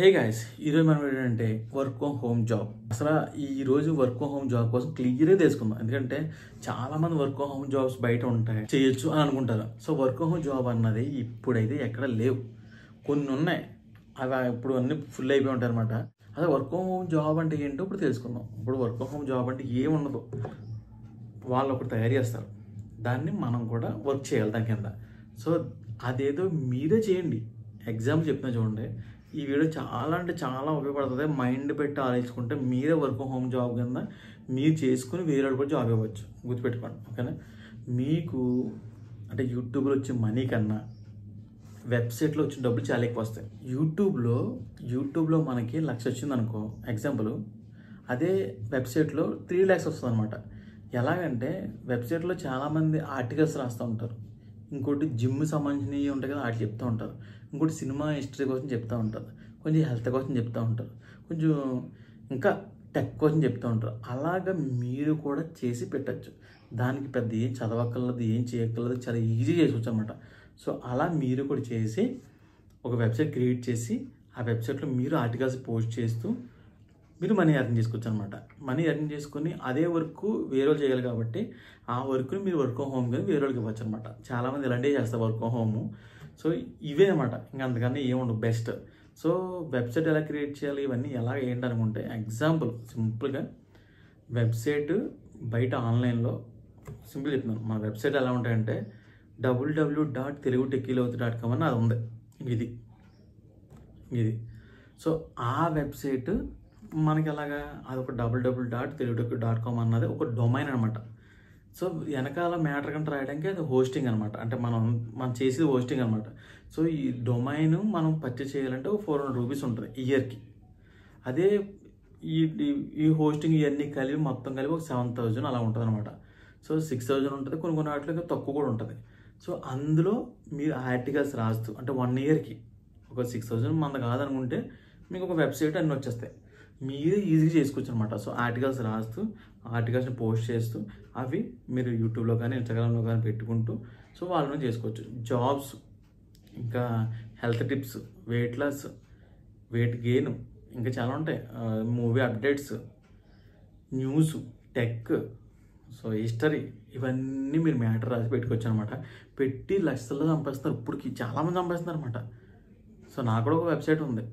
Hey guys, ఈరోజు మనం ఏంటంటే వర్క్ ఫ్రమ్ హోమ్ జాబ్. అసలు ఈరోజు వర్క్ ఫ్రమ్ హోమ్ జాబ్ కోసం క్లియర్గా తెలుసుకుందాం. ఎందుకంటే చాలా మంది వర్క్ ఫ్రమ్ హోమ్ జాబ్స్ బయట ఉంటాయి, చేయొచ్చు అని అనుకుంటారు. So work from home job అన్నది ఇప్పుడైతే ఎక్కడ లేవు, కొన్ని ఉన్నాయి. అవి ఇప్పుడు అన్ని ఫుల్ అయిపోయి ఉంటాయి అనమాట. అదే వర్క్ ఫ్రమ్ హోమ్ జాబ్ అంటే ఏంటో ఇప్పుడు తెలుసుకుందాం. ఇప్పుడు వర్క్ ఫ్రమ్ హోమ్ జాబ్ అంటే ఏముండదు, వాళ్ళు ఒకటి తయారు చేస్తారు, దాన్ని మనం కూడా వర్క్ చేయాలి దాని కింద. సో అదేదో మీరే చేయండి. ఎగ్జాంపుల్ చెప్తున్నా చూడండి. ఈ వీడియో చాలా అంటే చాలా ఉపయోగపడుతుంది. మైండ్ పెట్టి ఆలోచించుకుంటే మీరే వర్క్ ఫ్రమ్ హోమ్ జాబ్ కింద మీరు చేసుకుని వేరే వాళ్ళు కూడా జాబ్ ఇవ్వచ్చు. గుర్తుపెట్టుకోండి, ఓకేనా? మీకు అంటే యూట్యూబ్లో వచ్చే మనీ కన్నా వెబ్సైట్లో వచ్చిన డబ్బులు చాలా ఎక్కువ వస్తాయి. యూట్యూబ్లో మనకి 1,00,000 వచ్చింది అనుకో ఎగ్జాంపుల్, అదే వెబ్సైట్లో 3 lakhs వస్తుంది అనమాట. ఎలాగంటే వెబ్సైట్లో చాలామంది ఆర్టికల్స్ రాస్తూ ఉంటారు, ఇంకోటి జిమ్ సంబంధించినవి ఉంటాయి కదా, వాటి చెప్తూ ఉంటారు, ఇంకోటి సినిమా హిస్టరీ కోసం చెప్తూ ఉంటారు, కొంచెం హెల్త్ కోసం చెప్తూ ఉంటారు, కొంచెం ఇంకా టెక్ కోసం చెప్తూ ఉంటారు. అలాగా మీరు కూడా చేసి పెట్టచ్చు. దానికి పెద్ద ఏం చదవక్కర్లేదు, ఏం చేయక్కర్లేదు, చాలా ఈజీ చేసుకోవచ్చు అనమాట. సో అలా మీరు కూడా చేసి ఒక వెబ్సైట్ క్రియేట్ చేసి ఆ వెబ్సైట్లో మీరు ఆర్టికల్స్ పోస్ట్ చేస్తూ మీరు మనీ ఎర్న్ చేసుకోవచ్చు అనమాట. మనీ ఎర్న్ చేసుకుని అదే వర్క్ వేరే వాళ్ళు చేయాలి కాబట్టి ఆ వర్క్ని మీరు వర్క్ ఫ్రమ్ హోమ్ కానీ వేరే వాళ్ళకి ఇవ్వచ్చు అనమాట. చాలామంది ఇలాంటివి చేస్తారు వర్క్ ఫ్రమ్ హోమ్. సో ఇవే అనమాట, ఇంకా అంతకన్నా ఏముండవు, బెస్ట్. సో వెబ్సైట్ ఎలా క్రియేట్ చేయాలి, ఇవన్నీ ఎలా ఏంటి అనుకుంటే ఎగ్జాంపుల్ సింపుల్గా వెబ్సైట్ బయట ఆన్లైన్లో సింపుల్ చెప్తున్నాను. మన వెబ్సైట్ ఎలా ఉంటాయంటే www.telugutechilotu.com అని అది ఉంది. ఇది సో ఆ వెబ్సైట్ మనకి ఎలాగా అదొక www.telugutechilotu.com అన్నది ఒక డొమైన్ అనమాట. సో వెనకాల మ్యాటర్ కంటే రాయడానికి అది హోస్టింగ్ అనమాట. అంటే మనం చేసేది హోస్టింగ్ అనమాట. సో ఈ డొమైన్ మనం పర్చేస్ చేయాలంటే 400 రూపీస్ ఉంటుంది ఇయర్కి. అదే ఈ హోస్టింగ్ ఇవన్నీ కలిపి మొత్తం కలిపి ఒక 7,000 అలా ఉంటుంది అనమాట. సో 6,000 ఉంటుంది, కొన్ని వాటిలో తక్కువ కూడా ఉంటుంది. సో అందులో మీరు ఆర్టికల్స్ రాస్తూ అంటే 1 yearకి ఒక 6,000 మంది కాదనుకుంటే మీకు ఒక వెబ్సైట్ అన్నీ వచ్చేస్తాయి, మీరే ఈజీగా చేసుకోవచ్చు అనమాట. సో ఆర్టికల్స్ రాస్తూ ఆర్టికల్స్ని పోస్ట్ చేస్తూ అవి మీరు యూట్యూబ్లో కానీ ఇన్స్టాగ్రామ్లో కానీ పెట్టుకుంటూ సో వాళ్ళని చేసుకోవచ్చు. జాబ్స్, ఇంకా health tips, weight loss, weight gain, ఇంకా చాలా ఉంటాయి. Movie updates, news, tech, so history, ఇవన్నీ మీరు మ్యాటర్ రాసి పెట్టుకోవచ్చు అనమాట. పెట్టి లక్షల్లో సంపాదిస్తున్నారు, ఇప్పటికి చాలామంది సంపాదిస్తున్నారు అనమాట. సో నాకు కూడా ఒక వెబ్సైట్ ఉంది.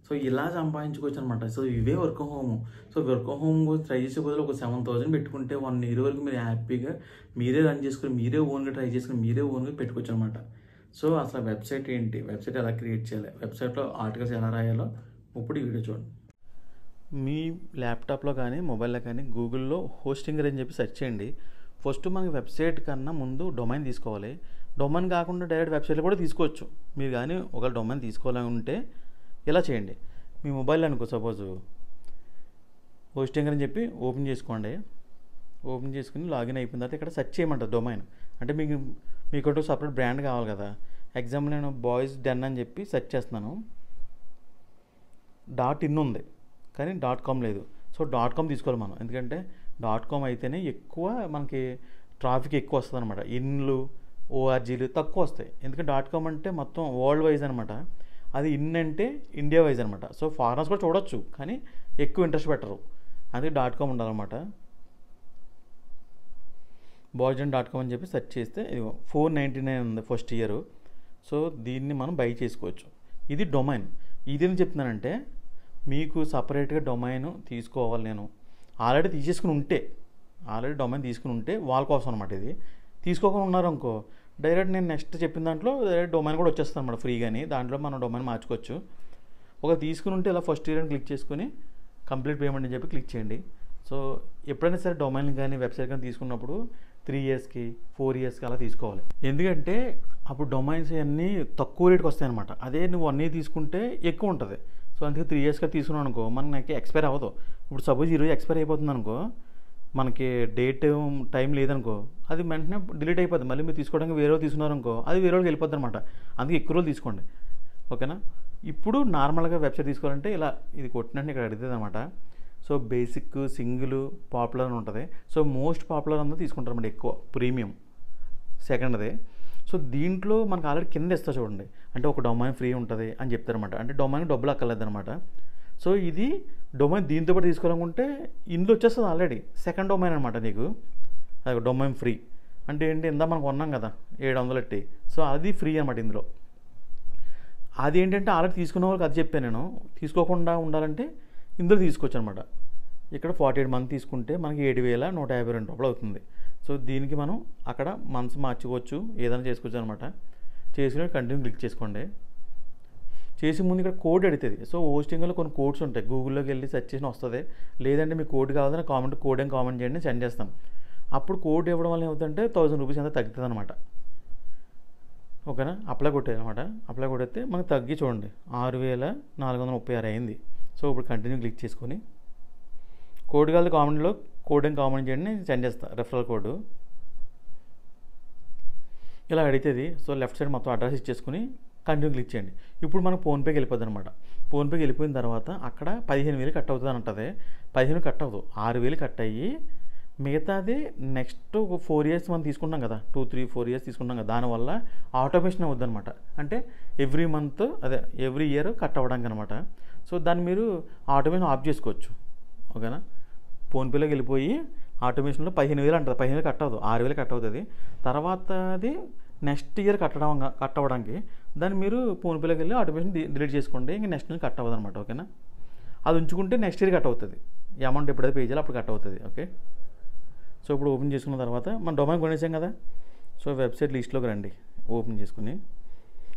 సో ఇలా సంపాదించుకోవచ్చు అనమాట. సో ఇవే work from home. So work from home try చేసే బదులు ఒక 7,000 పెట్టుకుంటే 1 year వరకు మీరు హ్యాపీగా మీరే రన్ చేసుకుని మీరే ఓన్గా ట్రై చేసుకుని మీరే ఓన్గా పెట్టుకోవచ్చు అనమాట. సో అసలు వెబ్సైట్ ఏంటి, వెబ్సైట్ ఎలా క్రియేట్ చేయాలి, వెబ్సైట్లో ఆర్టికల్స్ ఎలా రాయాలో ఇప్పుడు ఈ వీడియో చూడండి. మీ ల్యాప్టాప్లో కానీ మొబైల్లో కానీ గూగుల్లో హోస్టింగ్ అని చెప్పి సెర్చ్ చేయండి. ఫస్ట్ మనకి వెబ్సైట్ కన్నా ముందు డొమైన్ తీసుకోవాలి. డొమైన్ కాకుండా డైరెక్ట్ వెబ్సైట్లో కూడా తీసుకోవచ్చు. మీరు కానీ ఒక డొమైన్ తీసుకోవాలని ఉంటే ఇలా చేయండి. మీ మొబైల్ అనుకో, సపోజ్ హోస్టింగ్ అని చెప్పి ఓపెన్ చేసుకోండి. ఓపెన్ చేసుకుని లాగిన్ అయిపోయిన తర్వాత ఇక్కడ సెర్చ్ చేయమంటారు డొమైన్. అంటే మీకు సపరేట్ బ్రాండ్ కావాలి కదా. ఎగ్జాంపుల్ నేను బాయ్స్ డెన్ అని చెప్పి సెర్చ్ చేస్తున్నాను. .in ఉంది కానీ .com లేదు. సో .com తీసుకోవాలి మనం, ఎందుకంటే .com అయితేనే ఎక్కువ మనకి ట్రాఫిక్ ఎక్కువ వస్తుంది అనమాట. ఇన్లు, ఓఆర్జీలు తక్కువ వస్తాయి. ఎందుకంటే .com అంటే మొత్తం వరల్డ్ వైజ్ అనమాట. అది ఇన్ అంటే ఇండియా వైజ్ అనమాట. సో ఫారినర్స్ కూడా చూడొచ్చు కానీ ఎక్కువ ఇంట్రెస్ట్ పెట్టరు, అందుకే .com ఉండాలన్నమాట. boygen.com అని చెప్పి సెర్చ్ చేస్తే ఇది 499 ఉంది ఫస్ట్ ఇయర్. సో దీన్ని మనం బై చేసుకోవచ్చు. ఇది డొమైన్. ఇదేం చెప్తున్నానంటే మీకు సపరేట్గా డొమైన్ తీసుకోవాలి. నేను ఆల్రెడీ డొమైన్ తీసుకుని ఉంటే వాళ్ళ కోసం అనమాట. ఇది తీసుకోకుండా ఉన్నారనుకో డైరెక్ట్ నేను నెక్స్ట్ చెప్పిన దాంట్లో డైరెక్ట్ డొమైన్ కూడా వచ్చేస్తాను అనమాట ఫ్రీగాని. దాంట్లో మనం డొమైన్ మార్చుకోవచ్చు. ఒక తీసుకుని ఉంటే ఇలా ఫస్ట్ ఇయర్ అని క్లిక్ చేసుకుని కంప్లీట్ పేమెంట్ అని చెప్పి క్లిక్ చేయండి. సో ఎప్పుడైనా సరే డొమైన్ కానీ వెబ్సైట్ కానీ తీసుకున్నప్పుడు 3 yearsకి 4 yearsకి అలా తీసుకోవాలి. ఎందుకంటే అప్పుడు డొమైన్స్ అన్నీ తక్కువ రేట్కి వస్తాయి అనమాట. అదే నువ్వు 1 year తీసుకుంటే ఎక్కువ ఉంటుంది. సో అందుకే 3 yearsకి తీసుకున్నాను అనుకో మనకి ఎక్స్పైర్ అవ్వదు. ఇప్పుడు సపోజ్ ఈరోజు ఎక్స్పైర్ అయిపోతుంది అనుకో, మనకి డేట్ టైం లేదనుకో అది వెంటనే డిలీట్ అయిపోద్ది. మళ్ళీ మీరు తీసుకోవడానికి వేరే తీసుకున్నారనుకో అది వేరే వాళ్ళకి వెళ్ళిపోద్ది అనమాట. అందుకే ఎక్కువ రోజులు తీసుకోండి, ఓకేనా? ఇప్పుడు నార్మల్గా వెబ్సైట్ తీసుకోవాలంటే ఇలా ఇది కొట్టినట్టు ఇక్కడ అడుగుతుంది అనమాట. సో బేసిక్, సింగిల్, పాపులర్ అని ఉంటుంది. సో మోస్ట్ పాపులర్ అన్నది తీసుకుంటారు అన్నమాట ఎక్కువ, ప్రీమియం సెకండ్దే. సో దీంట్లో మనకు ఆల్రెడీ కింద ఇస్తా చూడండి, అంటే ఒక డొమైన్ ఫ్రీ ఉంటుంది అని చెప్తారనమాట, అంటే డొమైన్ డబ్బులు అక్కర్లేదు అనమాట. సో ఇది డొమైన్ దీంతో పాటు తీసుకోవాలనుకుంటే ఇందులో వచ్చేస్తుంది ఆల్రెడీ సెకండ్ డొమైన్ అనమాట నీకు, అది డొమైన్ ఫ్రీ అంటే ఏంటి, ఇందా మనకు కొన్నాం కదా 700 ఎట్టి, సో అది ఫ్రీ అనమాట ఇందులో. అది ఏంటంటే ఆల్రెడీ తీసుకున్న వాళ్ళకి అది చెప్పాను నేను, తీసుకోకుండా ఉండాలంటే ఇందులో తీసుకోవచ్చు అనమాట. ఇక్కడ 48 మంత్ తీసుకుంటే మనకి 7,152 రూపాయలు అవుతుంది. సో దీనికి మనం అక్కడ మంత్స్ మార్చుకోవచ్చు, ఏదైనా చేసుకోవచ్చు అనమాట. చేసుకుని కంటిన్యూ క్లిక్ చేసుకోండి. చేసే ముందు ఇక్కడ కోడ్ అడుగుతుంది. సో హోస్టింగ్లో కొన్ని కోడ్స్ ఉంటాయి, గూగుల్లోకి వెళ్ళి సెర్చ్ చేసిన వస్తుంది. లేదంటే మీ కోడ్ కావాలని కోడ్ అని కామెంట్ చేయండి, సెండ్ చేస్తాం. అప్పుడు కోడ్ ఇవ్వడం వల్ల ఏమవుతుందంటే 1000 రూపీస్ అంతా తగ్గుతుంది అనమాట. ఓకేనా, అప్లై కొట్టేది అనమాట. అప్లై కొడితే మనకు తగ్గి చూడండి 6,436 అయింది. సో ఇప్పుడు కంటిన్యూ క్లిక్ చేసుకొని కోడ్ కాదు కామెంట్లో కోడ్ అని కామెంట్ చేయండి, సెండ్ చేస్తాను రెఫరల్ కోడ్. ఇలా అడుగుతుంది. సో లెఫ్ట్ సైడ్ మొత్తం అడ్రస్ ఇచ్చేసుకుని కంటిన్యూ క్లిక్ చేయండి. ఇప్పుడు మనకు ఫోన్పేకి వెళ్ళిపోద్ది అనమాట. ఫోన్పేకి వెళ్ళిపోయిన తర్వాత అక్కడ 15,000 కట్ అవుతుంది అని ఉంటుంది. 15 కట్ అవ్వదు, 6,000 కట్ అయ్యి మిగతాది నెక్స్ట్ 4 ఇయర్స్ మనం తీసుకుంటాం కదా, 2, 3, 4 ఇయర్స్ తీసుకుంటాం కదా, దానివల్ల ఆటోమేషన్ అవుద్ది అనమాట. అంటే every month every year cut అవ్వడానికి అనమాట. సో దాన్ని మీరు ఆటోమేషన్ ఆఫ్ చేసుకోవచ్చు. ఓకేనా, ఫోన్పేలోకి వెళ్ళిపోయి ఆటోమేషన్లో 15,000 అంటుంది, 15,000 కట్ అవ్వదు, 6,000 కట్ అవుతుంది. తర్వాత అది నెక్స్ట్ ఇయర్ కట్ అవ్వడానికి దాన్ని మీరు ఫోన్పేలోకి వెళ్ళి ఆటోమేషన్ డిలీట్ చేసుకోండి, ఇంకా నెక్స్ట్ నుంచి కట్ అవ్వదు అనమాట. ఓకేనా, అది ఉంచుకుంటే నెక్స్ట్ ఇయర్ కట్ అవుతుంది, ఈ అమౌంట్ ఎప్పుడైతే పే చేయాలో అప్పుడు కట్ అవుతుంది. ఓకే, సో ఇప్పుడు ఓపెన్ చేసుకున్న తర్వాత మనం డొమైన్ కొనేసాం కదా, సో వెబ్సైట్ లిస్ట్లోకి రండి. ఓపెన్ చేసుకుని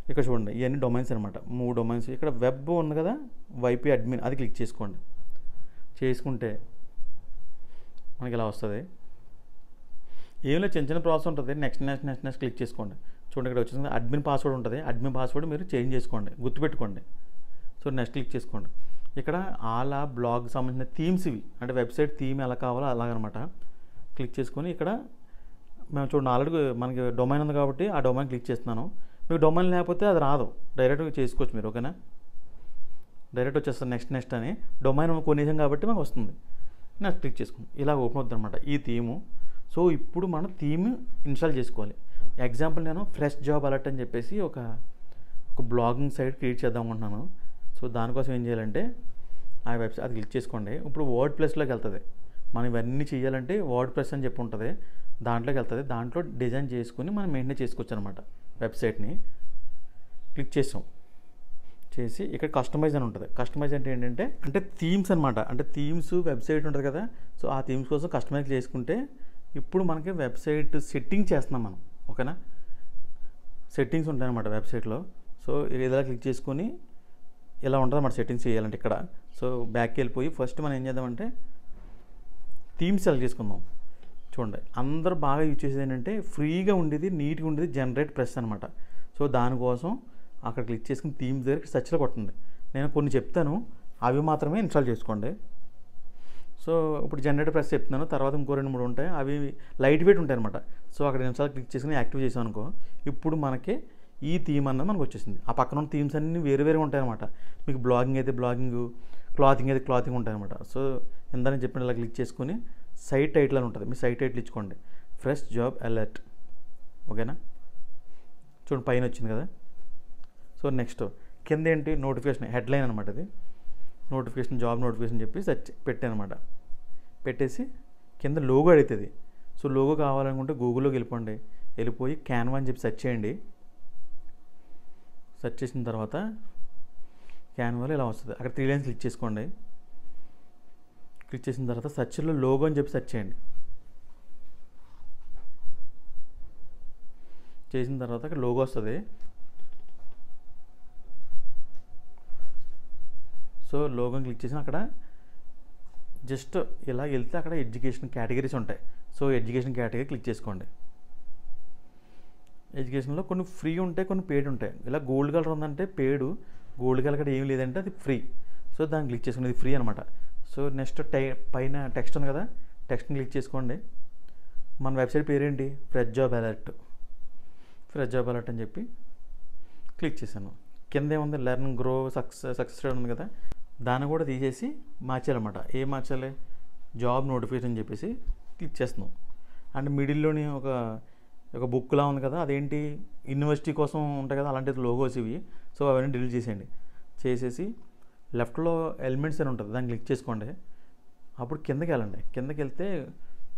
ఇక్కడ చూడండి, ఇవన్నీ డొమైన్స్ అనమాట, 3 డొమైన్స్. ఇక్కడ వెబ్ ఉంది కదా, వైపీ అడ్మిన్, అది క్లిక్ చేసుకోండి. చేసుకుంటే మనకి ఇలా వస్తుంది. ఏమైనా చిన్న చిన్న ప్రాసెస్ ఉంటుంది. నెక్స్ట్ క్లిక్ చేసుకోండి. చూడండి ఇక్కడ వచ్చేసింది అడ్మిన్ పాస్వర్డ్ ఉంటుంది. అడ్మిన్ పాస్వర్డ్ మీరు చేంజ్ చేసుకోండి, గుర్తుపెట్టుకోండి. సో నెక్స్ట్ క్లిక్ చేసుకోండి. ఇక్కడ ఆలా బ్లాగ్ సంబంధించిన థీమ్స్ ఇవి, అంటే వెబ్సైట్ థీమ్ ఎలా కావాలో అలాగనమాట. క్లిక్ చేసుకొని ఇక్కడ మేము చూడండి ఆల్రెడీ మనకి డొమైన్ ఉంది కాబట్టి ఆ డొమైన్ క్లిక్ చేస్తున్నాను. మీకు డొమైన్ లేకపోతే అది రాదు, డైరెక్ట్గా చేసుకోవచ్చు మీరు. ఓకేనా, డైరెక్ట్ వచ్చేస్తుంది నెక్స్ట్ అని. డొమైన్ కొనేసాం కాబట్టి మనకు వస్తుంది. నెక్స్ట్ క్లిక్ చేసుకోండి. ఇలా ఓపెన్ అవుతుంది అనమాట ఈ థీము. సో ఇప్పుడు మనం థీమ్ ఇన్స్టాల్ చేసుకోవాలి. ఎగ్జాంపుల్ నేను ఫ్రెష్ జాబ్ అలర్ట్ అని చెప్పేసి ఒక బ్లాగింగ్ సైట్ క్రియేట్ చేద్దాం అనుకుంటున్నాను. సో దానికోసం ఏం చేయాలంటే ఆ వెబ్సైట్ అది క్లిక్ చేసుకోండి. ఇప్పుడు వర్డ్ ప్లస్లోకి వెళ్తుంది. మనం ఇవన్నీ చేయాలంటే వర్డ్ ప్లస్ అని చెప్పి ఉంటుంది, దాంట్లోకి వెళ్తుంది. దాంట్లో డిజైన్ చేసుకుని మనం మెయింటైన్ చేసుకోవచ్చు అనమాట వెబ్సైట్ని. క్లిక్ చేసి ఇక్కడ కస్టమైజ్ అని ఉంటుంది. కస్టమైజ్ అంటే ఏంటంటే అంటే థీమ్స్ అనమాట, అంటే థీమ్స్ వెబ్సైట్ ఉంటుంది కదా, సో ఆ థీమ్స్ కోసం కస్టమైజ్ చేసుకుంటే ఇప్పుడు మనకి వెబ్సైట్ సెట్టింగ్ చేస్తున్నాం మనం. ఓకేనా, సెట్టింగ్స్ ఉంటాయి అన్నమాట వెబ్సైట్లో. సో ఇలా క్లిక్ చేసుకొని ఇలా ఉంటుంది అన్నమాట సెట్టింగ్స్ చేయాలంటే ఇక్కడ. సో బ్యాక్కి వెళ్ళిపోయి ఫస్ట్ మనం ఏం చేద్దామంటే థీమ్స్ సెలెక్ట్ చేసుకుందాం. చూడండి అందరూ బాగా యూజ్ చేసేది ఏంటంటే ఫ్రీగా ఉండేది, నీట్గా ఉండేది జనరేట్ ప్రెస్ అనమాట. సో దానికోసం అక్కడ క్లిక్ చేసుకుని థీమ్స్ దగ్గర సెర్చ్లో కొట్టండి. నేను కొన్ని చెప్తాను, అవి మాత్రమే ఇన్స్టాల్ చేసుకోండి. సో ఇప్పుడు జనరేటర్ ప్రెస్ చెప్తున్నాను, తర్వాత ఇంకో 2-3 ఉంటాయి, అవి లైట్ వెయిట్ ఉంటాయి అనమాట. సో అక్కడ ఇన్స్టాల్ క్లిక్ చేసుకుని యాక్టివ్ చేసాం అనుకో, ఇప్పుడు మనకి ఈ థీమ్ అన్నది మనకు వచ్చేసింది. ఆ పక్కన ఉన్న థీమ్స్ అన్నీ వేరుగా ఉంటాయి అనమాట. మీకు బ్లాగింగ్ అయితే బ్లాగింగ్, క్లాతింగ్ అయితే క్లాతింగ్ ఉంటాయి అనమాట. సో ఇందాక చెప్పిన ఇలా క్లిక్ చేసుకుని సైట్ టైటిల్ అని ఉంటుంది, మీ సైట్ టైటిల్ ఇచ్చుకోండి, ఫ్రెష్ జాబ్ అలర్ట్. ఓకేనా, చూడండి పైన వచ్చింది కదా. సో నెక్స్ట్ కింద ఏంటి నోటిఫికేషన్ హెడ్లైన్ అనమాట, ఇది నోటిఫికేషన్ జాబ్ నోటిఫికేషన్ చెప్పి సెర్చ్ పెట్టానమాట. పెట్టేసి కింద లోగో అడుగుతుంది. సో లోగో కావాలనుకుంటే గూగుల్లోకి వెళ్ళిపోయి క్యాన్వా అని చెప్పి సెర్చ్ చేయండి. సెర్చ్ చేసిన తర్వాత క్యాన్వాలో ఇలా వస్తుంది. అక్కడ 3 లైన్స్ క్లిక్ చేసుకోండి. క్లిక్ చేసిన తర్వాత సెర్చ్లో లోగో అని చెప్పి సెర్చ్ చేయండి. చేసిన తర్వాత అక్కడ లోగో వస్తుంది. సో లోగోని క్లిక్ చేసిన అక్కడ జస్ట్ ఇలా వెళ్తే అక్కడ ఎడ్యుకేషన్ కేటగిరీస్ ఉంటాయి. సో ఎడ్యుకేషన్ కేటగిరీ క్లిక్ చేసుకోండి. ఎడ్యుకేషన్లో కొన్ని ఫ్రీ ఉంటాయి, కొన్ని పెయిడ్ ఉంటాయి. ఇలా గోల్డ్ కలర్ ఉందంటే పెయిడ్, గోల్డ్ కలర్ అక్కడ ఏం లేదంటే అది ఫ్రీ. సో దాన్ని క్లిక్ చేసుకోండి, ఇది ఫ్రీ అనమాట. సో నెక్స్ట్ పైన టెక్స్ట్ ఉంది కదా, టెక్స్ట్ని క్లిక్ చేసుకోండి. మన వెబ్సైట్ పేరేంటి, ఫ్రెష్ జాబ్ అలర్ట్ అని చెప్పి క్లిక్ చేశాను. కింద ఏముంది లెర్న్ గ్రో సక్సెస్ ఉంది కదా, దాన్ని కూడా తీసేసి మార్చాలన్నమాట. ఏం మార్చాలి, జాబ్ నోటిఫికేషన్ అని చెప్పేసి క్లిక్ చేస్తున్నాం. అండ్ మిడిల్లోని ఒక ఒక బుక్లా ఉంది కదా, అదేంటి యూనివర్సిటీ కోసం ఉంటాయి కదా అలాంటి లోగోస్ ఇవి. సో అవన్నీ డిలీట్ చేసేయండి. చేసేసి లెఫ్ట్లో ఎలిమెంట్స్ అని ఉంటుంది, దాన్ని క్లిక్ చేసుకోండి. అప్పుడు కిందకి వెళ్ళండి. కిందకి వెళ్తే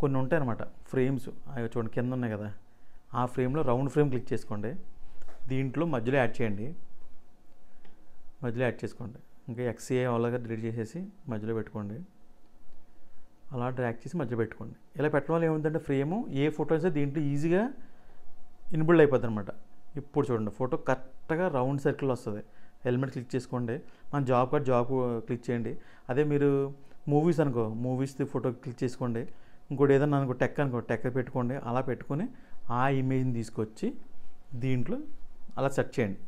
కొన్ని ఉంటాయి అన్నమాట ఫ్రేమ్స్, అవి చూడండి కింద ఉన్నాయి కదా, ఆ ఫ్రేమ్లో రౌండ్ ఫ్రేమ్ క్లిక్ చేసుకోండి. దీంట్లో మధ్యలో యాడ్ చేయండి, మధ్యలో యాడ్ చేసుకోండి. ఇంకా ఎక్స్ఏ అలాగా డిలీట్ చేసేసి మధ్యలో పెట్టుకోండి. అలా డ్రాగ్ చేసి మధ్యలో పెట్టుకోండి. ఇలా పెట్టడం వల్ల ఏముందంటే ఫ్రేము ఏ ఫోటో అయితే దీంట్లో ఈజీగా ఇన్బిల్డ్ అయిపోద్ది అనమాట. ఇప్పుడు చూడండి ఫోటో కరెక్ట్గా రౌండ్ సర్కిల్ వస్తుంది. ఎలిమెంట్ క్లిక్ చేసుకోండి. మన జాబ్ క్లిక్ చేయండి. అదే మీరు మూవీస్ అనుకో, మూవీస్ ఫోటో క్లిక్ చేసుకోండి. ఇంకోటి ఏదన్నా అనుకో టెక్ పెట్టుకోండి. అలా పెట్టుకొని ఆ ఇమేజ్ని తీసుకొచ్చి దీంట్లో అలా సెట్ చేయండి.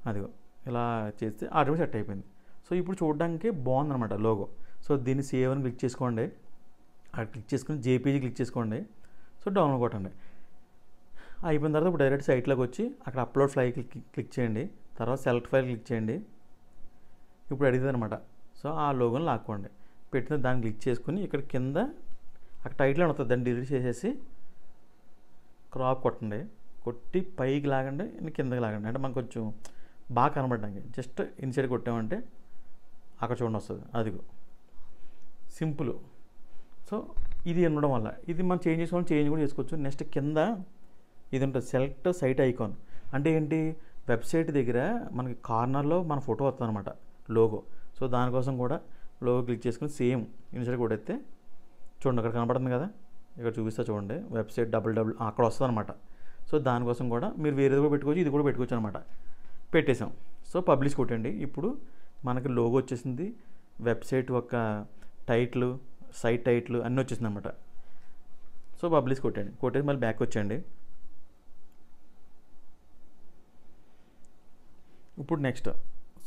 అదిగో ఇలా చేస్తే ఆటోమేటిక్ సెట్ అయిపోయింది. సో ఇప్పుడు చూడడానికి బాగుందన్నమాట లోగో. సో దీన్ని సేవ్ అని క్లిక్ చేసుకోండి. అక్కడ క్లిక్ చేసుకుని జేపీజీ క్లిక్ చేసుకోండి. సో డౌన్లోడ్ కొట్టండి. అయిపోయిన తర్వాత ఇప్పుడు డైరెక్ట్ సైట్లోకి వచ్చి అక్కడ అప్లోడ్ ఫైల్ క్లిక్ చేయండి. తర్వాత సెలెక్ట్ ఫైల్ క్లిక్ చేయండి. ఇప్పుడు అడిగింది అనమాట. సో ఆ లోగోని లాక్కోండి. పెట్టిన దాన్ని క్లిక్ చేసుకుని ఇక్కడ కింద అక్కడ టైటిల్ అని వస్తుంది, దాన్ని డిలీట్ చేసేసి క్రాప్ కొట్టండి. కొట్టి పైకి లాగండి, కిందకి లాగండి. అంటే మనకు కొంచెం బాగా కనబడడానికి జస్ట్ ఇన్సైడ్ కొట్టామంటే అక్కడ చూడండి వస్తుంది. అదిగో సింపుల్. సో ఇది ఉండడం వల్ల ఇది మనం చేంజ్ చేసుకోవాలి, చేంజ్ కూడా చేసుకోవచ్చు. నెక్స్ట్ కింద ఇది ఉంటుంది సెలెక్ట్ సైట్ ఐకాన్. అంటే ఏంటి, వెబ్సైట్ దగ్గర మనకి కార్నర్లో మన ఫోటో వస్తుంది అనమాట లోగో. సో దానికోసం కూడా లోగో క్లిక్ చేసుకుని సేమ్ ఇన్సైడ్ కొట్టేస్తే చూడండి అక్కడ కనపడుతుంది కదా, ఇక్కడ చూపిస్తా చూడండి, వెబ్సైట్ అక్కడ వస్తుంది అనమాట. సో దానికోసం కూడా మీరు వేరేది కూడా పెట్టుకోవచ్చు, ఇది కూడా పెట్టుకోవచ్చు అనమాట. పెట్టేసాం. సో పబ్లిష్ కొట్టండి. ఇప్పుడు మనకి లోగో వచ్చేసింది, వెబ్సైట్ యొక్క టైటిల్, సైట్ టైటిల్ అన్నీ వచ్చేసింది అనమాట. సో పబ్లిష్ కొట్టండి. కొట్టేసి మళ్ళీ బ్యాక్ వచ్చేయండి. ఇప్పుడు నెక్స్ట్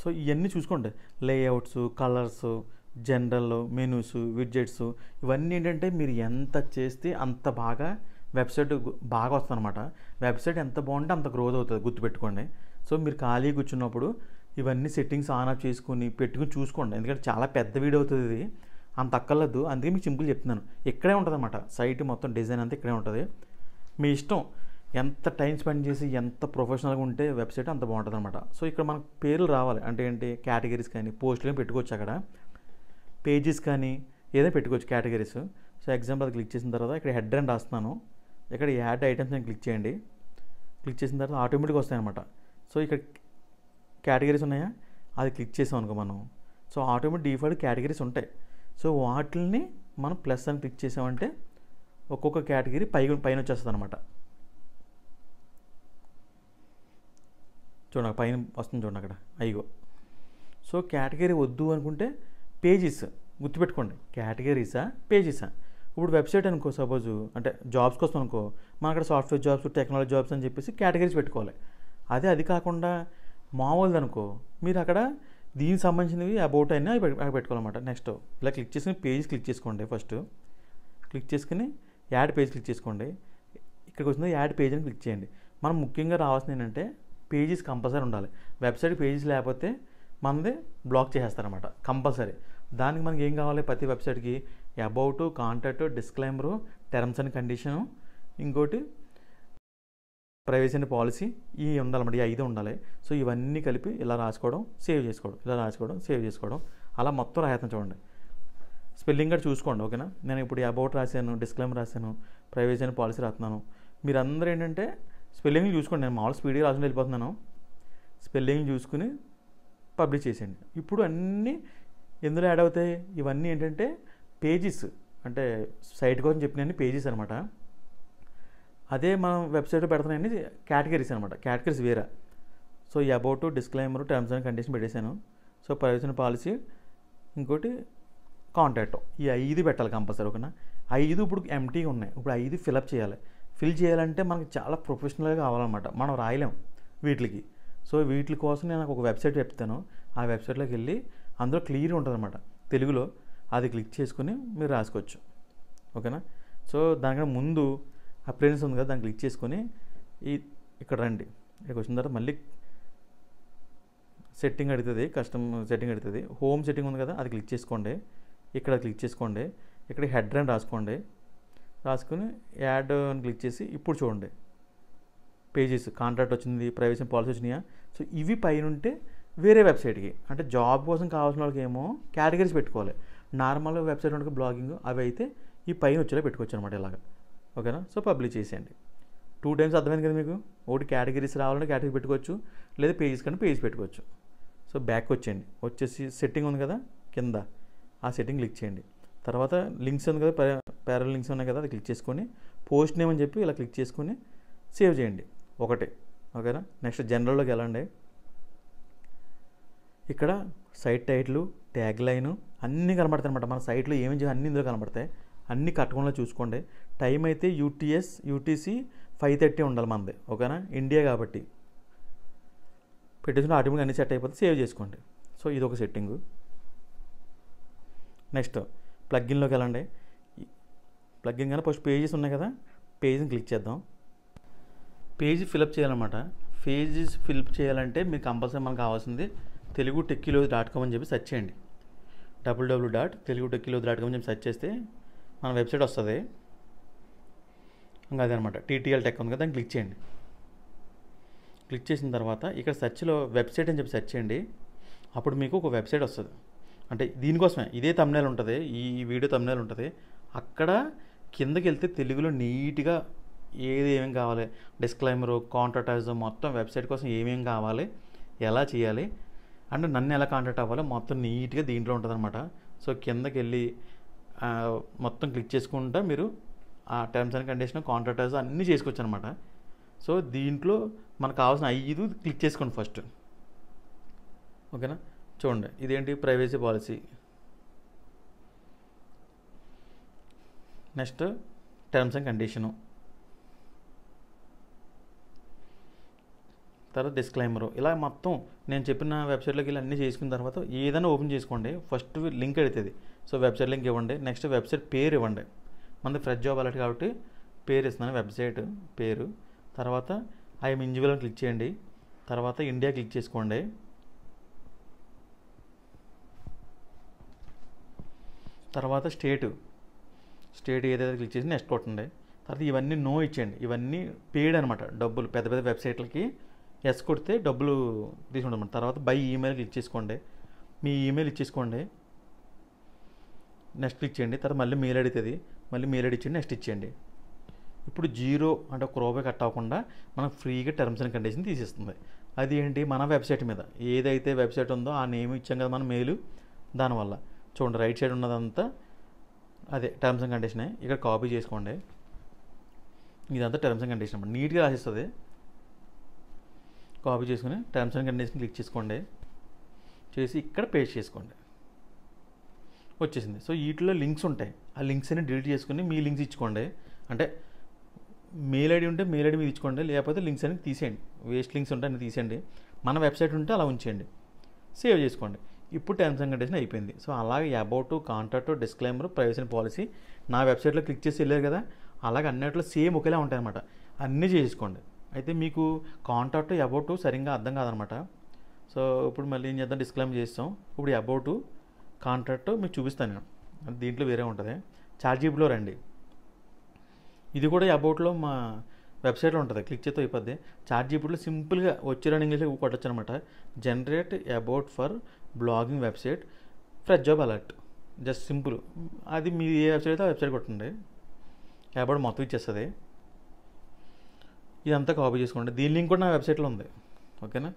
సో ఇవన్నీ చూసుకోండి, layouts, colours, general, menus, widgets, ఇవన్నీ ఏంటంటే మీరు ఎంత చేస్తే అంత బాగా వెబ్సైట్ బాగా వస్తుంది అనమాట. వెబ్సైట్ ఎంత బాగుంటే అంత గ్రోత్ అవుతుంది, గుర్తుపెట్టుకోండి. సో మీరు ఖాళీ కూర్చున్నప్పుడు ఇవన్నీ సెట్టింగ్స్ ఆన్ ఆఫ్ చేసుకుని పెట్టుకుని చూసుకోండి. ఎందుకంటే చాలా పెద్ద వీడియో అవుతుంది ఇది, అంత అక్కర్లేదు. అందుకే మీకు సింపుల్ చెప్తున్నాను. ఇక్కడే ఉంటుంది అనమాట సైట్ మొత్తం, డిజైన్ అంతా ఇక్కడే ఉంటుంది. మీ ఇష్టం, ఎంత టైం స్పెండ్ చేసి ఎంత ప్రొఫెషనల్గా ఉంటే వెబ్సైట్ అంత బాగుంటుంది అనమాట. సో ఇక్కడ మనకు పేర్లు రావాలి అంటే ఏంటి, కేటగిరీస్ కానీ పోస్టులు కానీ పెట్టుకోవచ్చు. అక్కడ పేజెస్ కానీ ఏదైనా పెట్టుకోవచ్చు కేటగిరీస్. సో ఎగ్జాంపుల్ అది క్లిక్ చేసిన తర్వాత ఇక్కడ హెడ్ అని రాస్తున్నాను. ఇక్కడ యాడ్ ఐటమ్స్ అని క్లిక్ చేయండి. క్లిక్ చేసిన తర్వాత ఆటోమేటిక్గా వస్తాయి అనమాట. సో ఇక్కడ కేటగిరీస్ ఉన్నాయా, అది క్లిక్ చేసాం అనుకో మనం, సో ఆటోమేటిక్ డిఫాల్ట్ కేటగిరీస్ ఉంటాయి. సో వాటిని మనం ప్లస్ అని క్లిక్ చేసామంటే ఒక్కొక్క కేటగిరీ పైన వచ్చేస్తుంది అనమాట. చూడండి పైన వస్తుంది చూడండి అక్కడ, అయ్యో. సో కేటగిరీ వద్దు అనుకుంటే పేజెస్, గుర్తుపెట్టుకోండి, కేటగిరీసా పేజెసా. ఇప్పుడు వెబ్సైట్ అనుకో, సపోజు అంటే జాబ్స్ కోసం అనుకో, మన అక్కడ సాఫ్ట్వేర్ జాబ్స్, టెక్నాలజీ జాబ్స్ అని చెప్పేసి కేటగిరీస్ పెట్టుకోవాలి. అది కాకుండా మామూలుది అనుకో, మీరు అక్కడ దీనికి సంబంధించినవి అబౌట్ అయినా అవి పెట్టుకోవాలన్నమాట. నెక్స్ట్ ఇలా క్లిక్ చేసుకుని పేజెస్ క్లిక్ చేసుకోండి. ఫస్ట్ క్లిక్ చేసుకుని యాడ్ పేజ్ క్లిక్ చేసుకోండి. ఇక్కడికి వచ్చింది యాడ్ పేజ్ అని క్లిక్ చేయండి. మనం ముఖ్యంగా రావాల్సింది ఏంటంటే పేజెస్ కంపల్సరీ ఉండాలి. వెబ్సైట్ పేజెస్ లేకపోతే మనది బ్లాక్ చేసేస్తారనమాట కంపల్సరీ. దానికి మనకి ఏం కావాలి, ప్రతి వెబ్సైట్కి about, contact, disclaimer, terms and condition, ఇంకోటి ప్రైవసీ అండ్ పాలసీ, ఇవి ఉండాలన్నమాట. ఈ 5 ఉండాలి. సో ఇవన్నీ కలిపి ఇలా రాసుకోవడం, సేవ్ చేసుకోవడం, ఇలా రాసుకోవడం, సేవ్ చేసుకోవడం, అలా మొత్తం రాయతాను చూడండి. స్పెల్లింగ్ కూడా చూసుకోండి, ఓకేనా. నేను ఇప్పుడు అబౌట్ రాశాను, డిస్క్లైమర్ రాశాను, ప్రైవసీ అండ్ పాలసీ రాస్తున్నాను. మీరందరూ ఏంటంటే స్పెల్లింగ్ చూసుకోండి. నేను మామూలు స్పీడ్గా రాసుకుని వెళ్ళిపోతున్నాను. స్పెల్లింగ్ చూసుకుని పబ్లిష్ చేసేయండి. ఇప్పుడు అన్నీ ఎందులో యాడ్ అవుతాయి, ఇవన్నీ ఏంటంటే పేజెస్, అంటే సైట్ కోసం చెప్పినవన్నీ పేజెస్ అనమాట. అదే మనం వెబ్సైట్లో పెడుతున్నాయని కేటగిరీస్ అనమాట. కేటగిరీస్ వేరే. సో ఈ about, disclaimer, terms and condition పెట్టేశాను. సో ప్రైవసీ అండ్ పాలసీ, ఇంకోటి కాంటాక్ట్, ఈ 5 పెట్టాలి కంపల్సరీ, ఓకేనా. 5 ఇప్పుడు ఎంటీగా ఉన్నాయి. ఇప్పుడు 5 ఫిల్అప్ చేయాలి. ఫిల్ చేయాలంటే మనకి చాలా ప్రొఫెషనల్గా కావాలన్నమాట. మనం రాయలేం వీటికి. సో వీటి కోసం నేను ఒక వెబ్సైట్ చెప్తాను. ఆ వెబ్సైట్లోకి వెళ్ళి అందులో క్లియర్ ఉంటుంది అనమాట తెలుగులో, అది క్లిక్ చేసుకుని మీరు రాసుకోవచ్చు, ఓకేనా. సో దానికన్నా ముందు అప్లయన్స్ ఉంది కదా, దాన్ని క్లిక్ చేసుకొని ఇక్కడ రండి. ఇక్కడికి వచ్చిన తర్వాత మళ్ళీ సెట్టింగ్ అడుగుతుంది, కస్టమ్ సెట్టింగ్ అడుగుతుంది. హోమ్ సెట్టింగ్ ఉంది కదా, అది క్లిక్ చేసుకోండి. ఇక్కడ క్లిక్ చేసుకోండి. ఇక్కడ హెడ్ అని రాసుకోండి. రాసుకుని యాడ్ అని క్లిక్ చేసి ఇప్పుడు చూడండి పేజెస్ కాంట్రాక్ట్ వచ్చింది, ప్రైవసీ పాలసీ వచ్చినాయా. సో ఇవి పైన ఉంటే వేరే వెబ్సైట్కి, అంటే జాబ్ కోసం కావాల్సిన వాళ్ళకి ఏమో కేటగిరీస్ పెట్టుకోవాలి. నార్మల్ వెబ్సైట్ ఉంటే బ్లాగింగ్ అవి అయితే ఈ పైన వచ్చేలా పెట్టుకోవచ్చు అనమాట ఇలాగా. ఓకేనా. సో పబ్లిష్ చేసేయండి. 2 టైమ్స్ అర్థమైంది కదా మీకు. ఒకటి కేటగిరీస్ రావాలంటే కేటగిరీ పెట్టుకోవచ్చు, లేదా పేజెస్ కానీ పేజ్ పెట్టుకోవచ్చు. సో బ్యాక్ వచ్చేయండి, వచ్చేసి సెట్టింగ్ ఉంది కదా కింద, ఆ సెట్టింగ్ క్లిక్ చేయండి. తర్వాత లింక్స్ ఉంది కదా, ప్యారల్ లింక్స్ ఉన్నాయి కదా, అది క్లిక్ చేసుకొని పోస్ట్ నేమ్ అని చెప్పి ఇలా క్లిక్ చేసుకొని సేవ్ చేయండి ఒకటే. ఓకేనా. నెక్స్ట్ జనరల్లోకి వెళ్ళండి. ఇక్కడ సైట్ టైటిల్, ట్యాగ్ లైను అన్నీ కనబడతాయి అనమాట. మన సైట్లో ఏమేమి చేయాలి అన్నీ ఇందులో కనబడతాయి. అన్నీ కట్టకుండా చూసుకోండి. టైం అయితే యూటీసీ 5:30 ఉండాలి మనది. ఓకేనా. ఇండియా కాబట్టి పెట్టేసిన ఆటోమేటిక్గా అన్నీ సెట్ అయిపోతే సేవ్ చేసుకోండి. సో ఇది ఒక సెట్టింగు. నెక్స్ట్ ప్లగ్గిన్లోకి వెళ్ళండి. ప్లగ్గిన్ కానీ ఫస్ట్ పేజెస్ ఉన్నాయి కదా, పేజ్ని క్లిక్ చేద్దాం. పేజ్ ఫిలప్ చేయాలన్నమాట. పేజెస్ ఫిలప్ చేయాలంటే మీకు కంపల్సరీ మనకు కావాల్సింది telugutechilogy.com అని చెప్పి సెర్చ్ చేయండి. www.telugutechilogy.com అని చెప్పి సెర్చ్ చేస్తే మన వెబ్సైట్ వస్తుంది. ఇంకా అదనమాట. TTL టెక్ ఉంది కదా, దాన్ని క్లిక్ చేయండి. క్లిక్ చేసిన తర్వాత ఇక్కడ సెర్చ్లో వెబ్సైట్ అని చెప్పి సెర్చ్ చేయండి. అప్పుడు మీకు ఒక వెబ్సైట్ వస్తుంది. అంటే దీనికోసమే ఇదే థంబ్నెయిల్ ఉంటుంది, ఈ వీడియో థంబ్నెయిల్ ఉంటుంది. అక్కడ కిందకి వెళ్తే తెలుగులో నీట్గా ఏమేమి కావాలి, డిస్క్లైమరు, కాంట్రాక్ట్ మొత్తం వెబ్సైట్ కోసం ఏమేమి కావాలి, ఎలా చేయాలి, అంటే నన్ను ఎలా కాంటాక్ట్ అవ్వాలో మొత్తం నీట్గా దీంట్లో ఉంటుంది అనమాట. సో కిందకి వెళ్ళి మొత్తం క్లిక్ చేసుకుంటా మీరు ఆ టర్మ్స్ అండ్ కండిషన్, కాంట్రాక్ట్ అన్నీ చేసుకోవచ్చు అనమాట. సో దీంట్లో మనకు కావాల్సిన 5 క్లిక్ చేసుకోండి ఫస్ట్. ఓకేనా. చూడండి ఇదేంటి, privacy policy. Next terms and condition, తర్వాత డిస్క్లైమరు. ఇలా మొత్తం నేను చెప్పిన వెబ్సైట్లోకి వెళ్ళి అన్నీ చేసుకున్న తర్వాత ఏదైనా ఓపెన్ చేసుకోండి. ఫస్ట్ లింక్ అడుగుతుంది. సో వెబ్సైట్ లింక్ ఇవ్వండి. నెక్స్ట్ వెబ్సైట్ పేరు ఇవ్వండి. మనది ఫ్రెష్ జాబ్ అలర్ట్ కాబట్టి పేరు ఇస్తున్నాను, వెబ్సైట్ పేరు. తర్వాత ఐఎమ్ ఇండివిజువల్ అని క్లిక్ చేయండి. తర్వాత ఇండియా క్లిక్ చేసుకోండి. తర్వాత స్టేట్ ఏదైతే క్లిక్ చేసి నెక్స్ట్ కొట్టండి. తర్వాత ఇవన్నీ నో ఇచ్చేయండి. ఇవన్నీ పెయిడ్ అనమాట, డబ్బులు. పెద్ద పెద్ద వెబ్సైట్లకి ఎస్ కొడితే డబ్బులు తీసుకుంటాం. తర్వాత బై ఈమెయిల్ క్లిక్ చేసుకోండి. మీ ఈమెయిల్ ఇచ్చేసుకోండి. నెక్స్ట్ క్లిక్ చేయండి. తర్వాత మళ్ళీ మెయిల్ అడుగుతుంది, మళ్ళీ మెయిల్ ఐడి ఇచ్చేయండి, నెక్స్ట్ ఇచ్చేయండి. ఇప్పుడు 0 అంటే ఒక రూపాయి కట్ అవ్వకుండా మనకు ఫ్రీగా టర్మ్స్ అండ్ కండిషన్ తీసేస్తుంది. అది ఏంటి, మన వెబ్సైట్ మీద ఏదైతే వెబ్సైట్ ఉందో ఆ నేమ్ ఇచ్చాం కదా మన మెయిల్, దానివల్ల. చూడండి రైట్ సైడ్ ఉన్నదంతా అదే టర్మ్స్ అండ్ కండిషనే. ఇక్కడ కాపీ చేసుకోండి. ఇదంతా టర్మ్స్ అండ్ కండిషన్ అన్నమాట. నీట్గా రాసిస్తుంది. కాపీ చేసుకుని టర్మ్స్ అండ్ కండిషన్ క్లిక్ చేసుకోండి. చేసి ఇక్కడ పేస్ట్ చేసుకోండి. వచ్చేసింది. సో వీటిలో లింక్స్ ఉంటాయి. ఆ లింక్స్ అన్ని డిలీట్ చేసుకుని మీ లింక్స్ ఇచ్చుకోండి. అంటే మెయిల్ ఐడి ఉంటే మెయిల్ ఐడి మీద ఇచ్చుకోండి, లేకపోతే లింక్స్ అన్ని తీసేయండి. వేస్ట్ లింక్స్ ఉంటే అన్ని తీసేయండి. మన వెబ్సైట్ ఉంటే అలా ఉంచేయండి. సేవ్ చేసుకోండి. ఇప్పుడు టర్మ్స్ అండ్ కండిషన్ అయిపోయింది. సో అలాగే about, contract, disclaimer, privacy policy నా వెబ్సైట్లో క్లిక్ చేసి వెళ్ళారు కదా, అలాగే అన్నిట్లో సేమ్ ఒకేలా ఉంటాయి అన్నమాట. అన్నీ చేసుకోండి. అయితే మీకు కాంట్రాక్ట్, అబౌట్ సరిగ్గా అర్థం కాదనమాట. సో ఇప్పుడు మళ్ళీ ఏం చేద్దాం, డిస్క్లైమర్ చేస్తాం. ఇప్పుడు అబౌట్, కాంట్రాక్ట్ మీకు చూపిస్తాను నేను. దీంట్లో వేరే ఉంటుంది. చార్జీబుల్లో రండి. ఇది కూడా అబౌట్లో మా వెబ్సైట్లో ఉంటుంది, క్లిక్ చేస్తే అయిపోద్ది. చార్జీబుల్లో సింపుల్గా వచ్చే ఇంగ్లీష్లో కొట్టచ్చు అనమాట. Generate about for blogging website fresh job alert. Just simple. అది మీ ఏ వెబ్సైట్ అయితే ఆ వెబ్సైట్ కొట్టండి. అబౌట్ మొత్తం ఇచ్చేస్తుంది. ఇదంతా కాపీ చేసుకోండి. దీని లింక్ కూడా నా వెబ్సైట్లో ఉంది. ఓకేనా.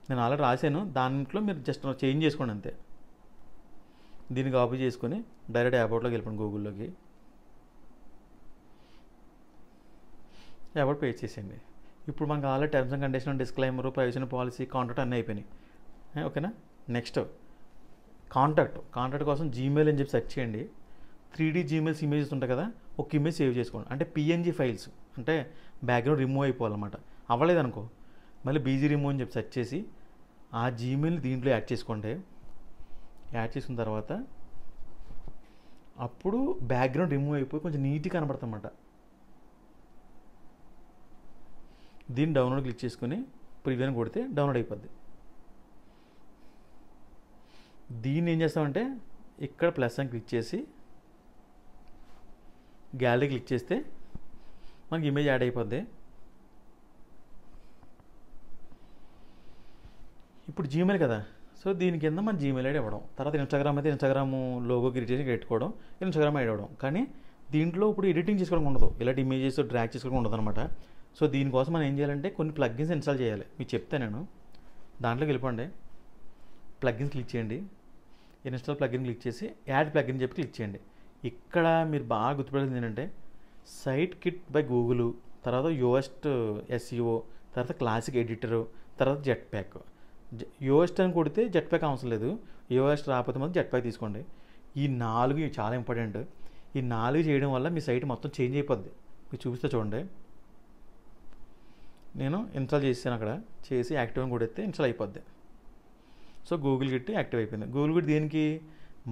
నేను ఆల్రెడీ రాశాను, దాంట్లో మీరు జస్ట్ చేంజ్ చేసుకోండి అంతే. దీన్ని కాపీ చేసుకొని డైరెక్ట్ అబౌట్లోకి వెళ్ళిపోండి, గూగుల్లోకి. అబౌట్ పేజ్ చేసేయండి. ఇప్పుడు మనకు already terms and condition, disclaimer, privacy policy, contract అన్నీ అయిపోయినాయి. ఓకేనా. నెక్స్ట్ కాంట్రాక్ట్ కోసం జీమెయిల్ అని చెప్పి సెర్చ్ చేయండి. 3D జీమెయిల్స్ ఇమేజెస్ ఉంటాయి కదా, ఒక ఇమేజ్ సేవ్ చేసుకోండి. అంటే PNG ఫైల్స్, అంటే బ్యాక్గ్రౌండ్ రిమూవ్ అయిపోవాలన్నమాట. అవ్వలేదు అనుకో, మళ్ళీ బీజీ రిమూవ్ అని చెప్పి సెర్చ్ చేసి ఆ జీమెయిల్ దీంట్లో యాడ్ చేసుకోండి. యాడ్ చేసుకున్న తర్వాత అప్పుడు బ్యాక్గ్రౌండ్ రిమూవ్ అయిపోయి కొంచెం నీట్గా కనబడుతుంది అన్నమాట. దీన్ని డౌన్లోడ్ క్లిక్ చేసుకుని ప్రివ్యూ అని కొడితే డౌన్లోడ్ అయిపోద్ది. దీన్ని ఏం చేస్తామంటే ఇక్కడ ప్లస్ అని క్లిక్ చేసి గ్యాలరీ క్లిక్ చేస్తే మనకి ఇమేజ్ యాడ్ అయిపోద్ది. ఇప్పుడు జీమెయిల్ కదా, సో దీని కింద మన జీమెయిల్ ఐడి ఇవ్వడం. తర్వాత ఇన్స్టాగ్రామ్ అయితే ఇన్స్టాగ్రామ్ లోగో క్రియేట్ చేసి పెట్టుకోవడం, ఇన్స్టాగ్రామ్ ఐడి ఇవ్వడం. కానీ దీంట్లో ఇప్పుడు ఎడిటింగ్ చేసుకోవడం ఉండదు, ఇలాంటి ఇమేజెస్ డ్రాగ్ చేసుకోవడం ఉండదు అనమాట. సో దీనికోసం మనం ఏం చేయాలంటే కొన్ని ప్లగ్గిన్స్ ఇన్స్టాల్ చేయాలి. మీకు చెప్తాను నేను. దాంట్లోకి వెళ్ళిపోండి, ప్లగ్గిన్స్ క్లిక్ చేయండి, ఇన్స్టాల్ ప్లగ్గిన్ క్లిక్ చేసి యాడ్ ప్లగ్గిన్ చెప్పి క్లిక్ చేయండి. ఇక్కడ మీరు బాగా గుర్తుపడేది ఏంటంటే సైట్ కిట్ బై గూగుల్, తర్వాత యోయెస్ట్ ఎస్ఈఓ, తర్వాత క్లాసిక్ ఎడిటరు, తర్వాత జెట్ ప్యాక్. యోయెస్ట్ అని కొడితే జెట్ ప్యాక్ అవసరం లేదు, యోయెస్ట్ రాకపోతే మాత్రం జెట్ ప్యాక్ తీసుకోండి. ఈ 4 చాలా ఇంపార్టెంట్. ఈ 4 చేయడం వల్ల మీ సైట్ మొత్తం చేంజ్ అయిపోద్ది. మీరు చూపిస్తే చూడండి, నేను ఇన్స్టాల్ చేసాను, అక్కడ చేసి యాక్టివ్ అని కొడితే ఇన్స్టాల్ అయిపోద్ది. సో గూగుల్ గిట్ యాక్టివ్ అయిపోయింది. గూగుల్ గిట్ దేనికి,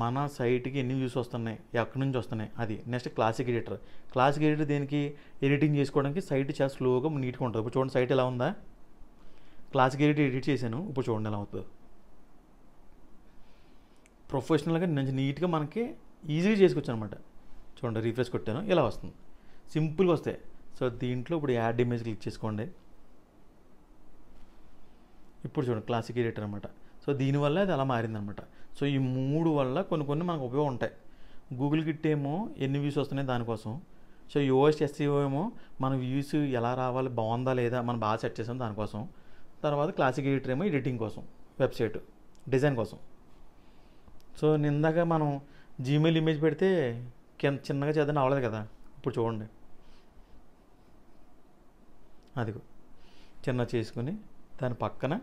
మన సైట్కి ఎన్ని వ్యూస్ వస్తున్నాయి, ఎక్కడి నుంచి వస్తున్నాయి అది. Next classic editor. Classic editor దేనికి, ఎడిటింగ్ చేసుకోవడానికి. సైట్ చాలా స్లోగా నీట్గా ఉంటుంది. ఇప్పుడు చూడండి సైట్ ఎలా ఉందా, క్లాసిక్ ఎడిట్ చేశాను, ఇప్పుడు చూడండి ఎలా అవుతుంది. ప్రొఫెషనల్గా మంచి నీట్గా మనకి ఈజీగా చేసుకోవచ్చు అనమాట. చూడండి రీఫ్రెష్ కొట్టాను, ఇలా వస్తుంది, సింపుల్గా వస్తాయి. సో దీంట్లో ఇప్పుడు యాడ్ ఇమేజ్ క్లిక్ చేసుకోండి. ఇప్పుడు చూడండి క్లాసిక్ ఎడిటర్ అనమాట. సో దీనివల్ల అది అలా మారిందనమాట. సో ఈ 3 వల్ల కొన్ని మనకు ఉపయోగం ఉంటాయి. గూగుల్ గిట్ ఏమో ఎన్ని వ్యూస్ వస్తున్నాయి దానికోసం. సో యోఎస్ ఎస్ఈఓ ఏమో మన వ్యూస్ ఎలా రావాలి, బాగుందా లేదా మనం బాగా సెట్ చేసాం దానికోసం. తర్వాత క్లాసిక్ ఎడిటర్ ఏమో ఎడిటింగ్ కోసం, వెబ్సైట్ డిజైన్ కోసం. సో నిందాక మనం జీమెయిల్ ఇమేజ్ పెడితే చిన్నగా చేద్దాం అవ్వలేదు కదా, ఇప్పుడు చూడండి అదిగో చిన్న చేసుకుని దాని పక్కన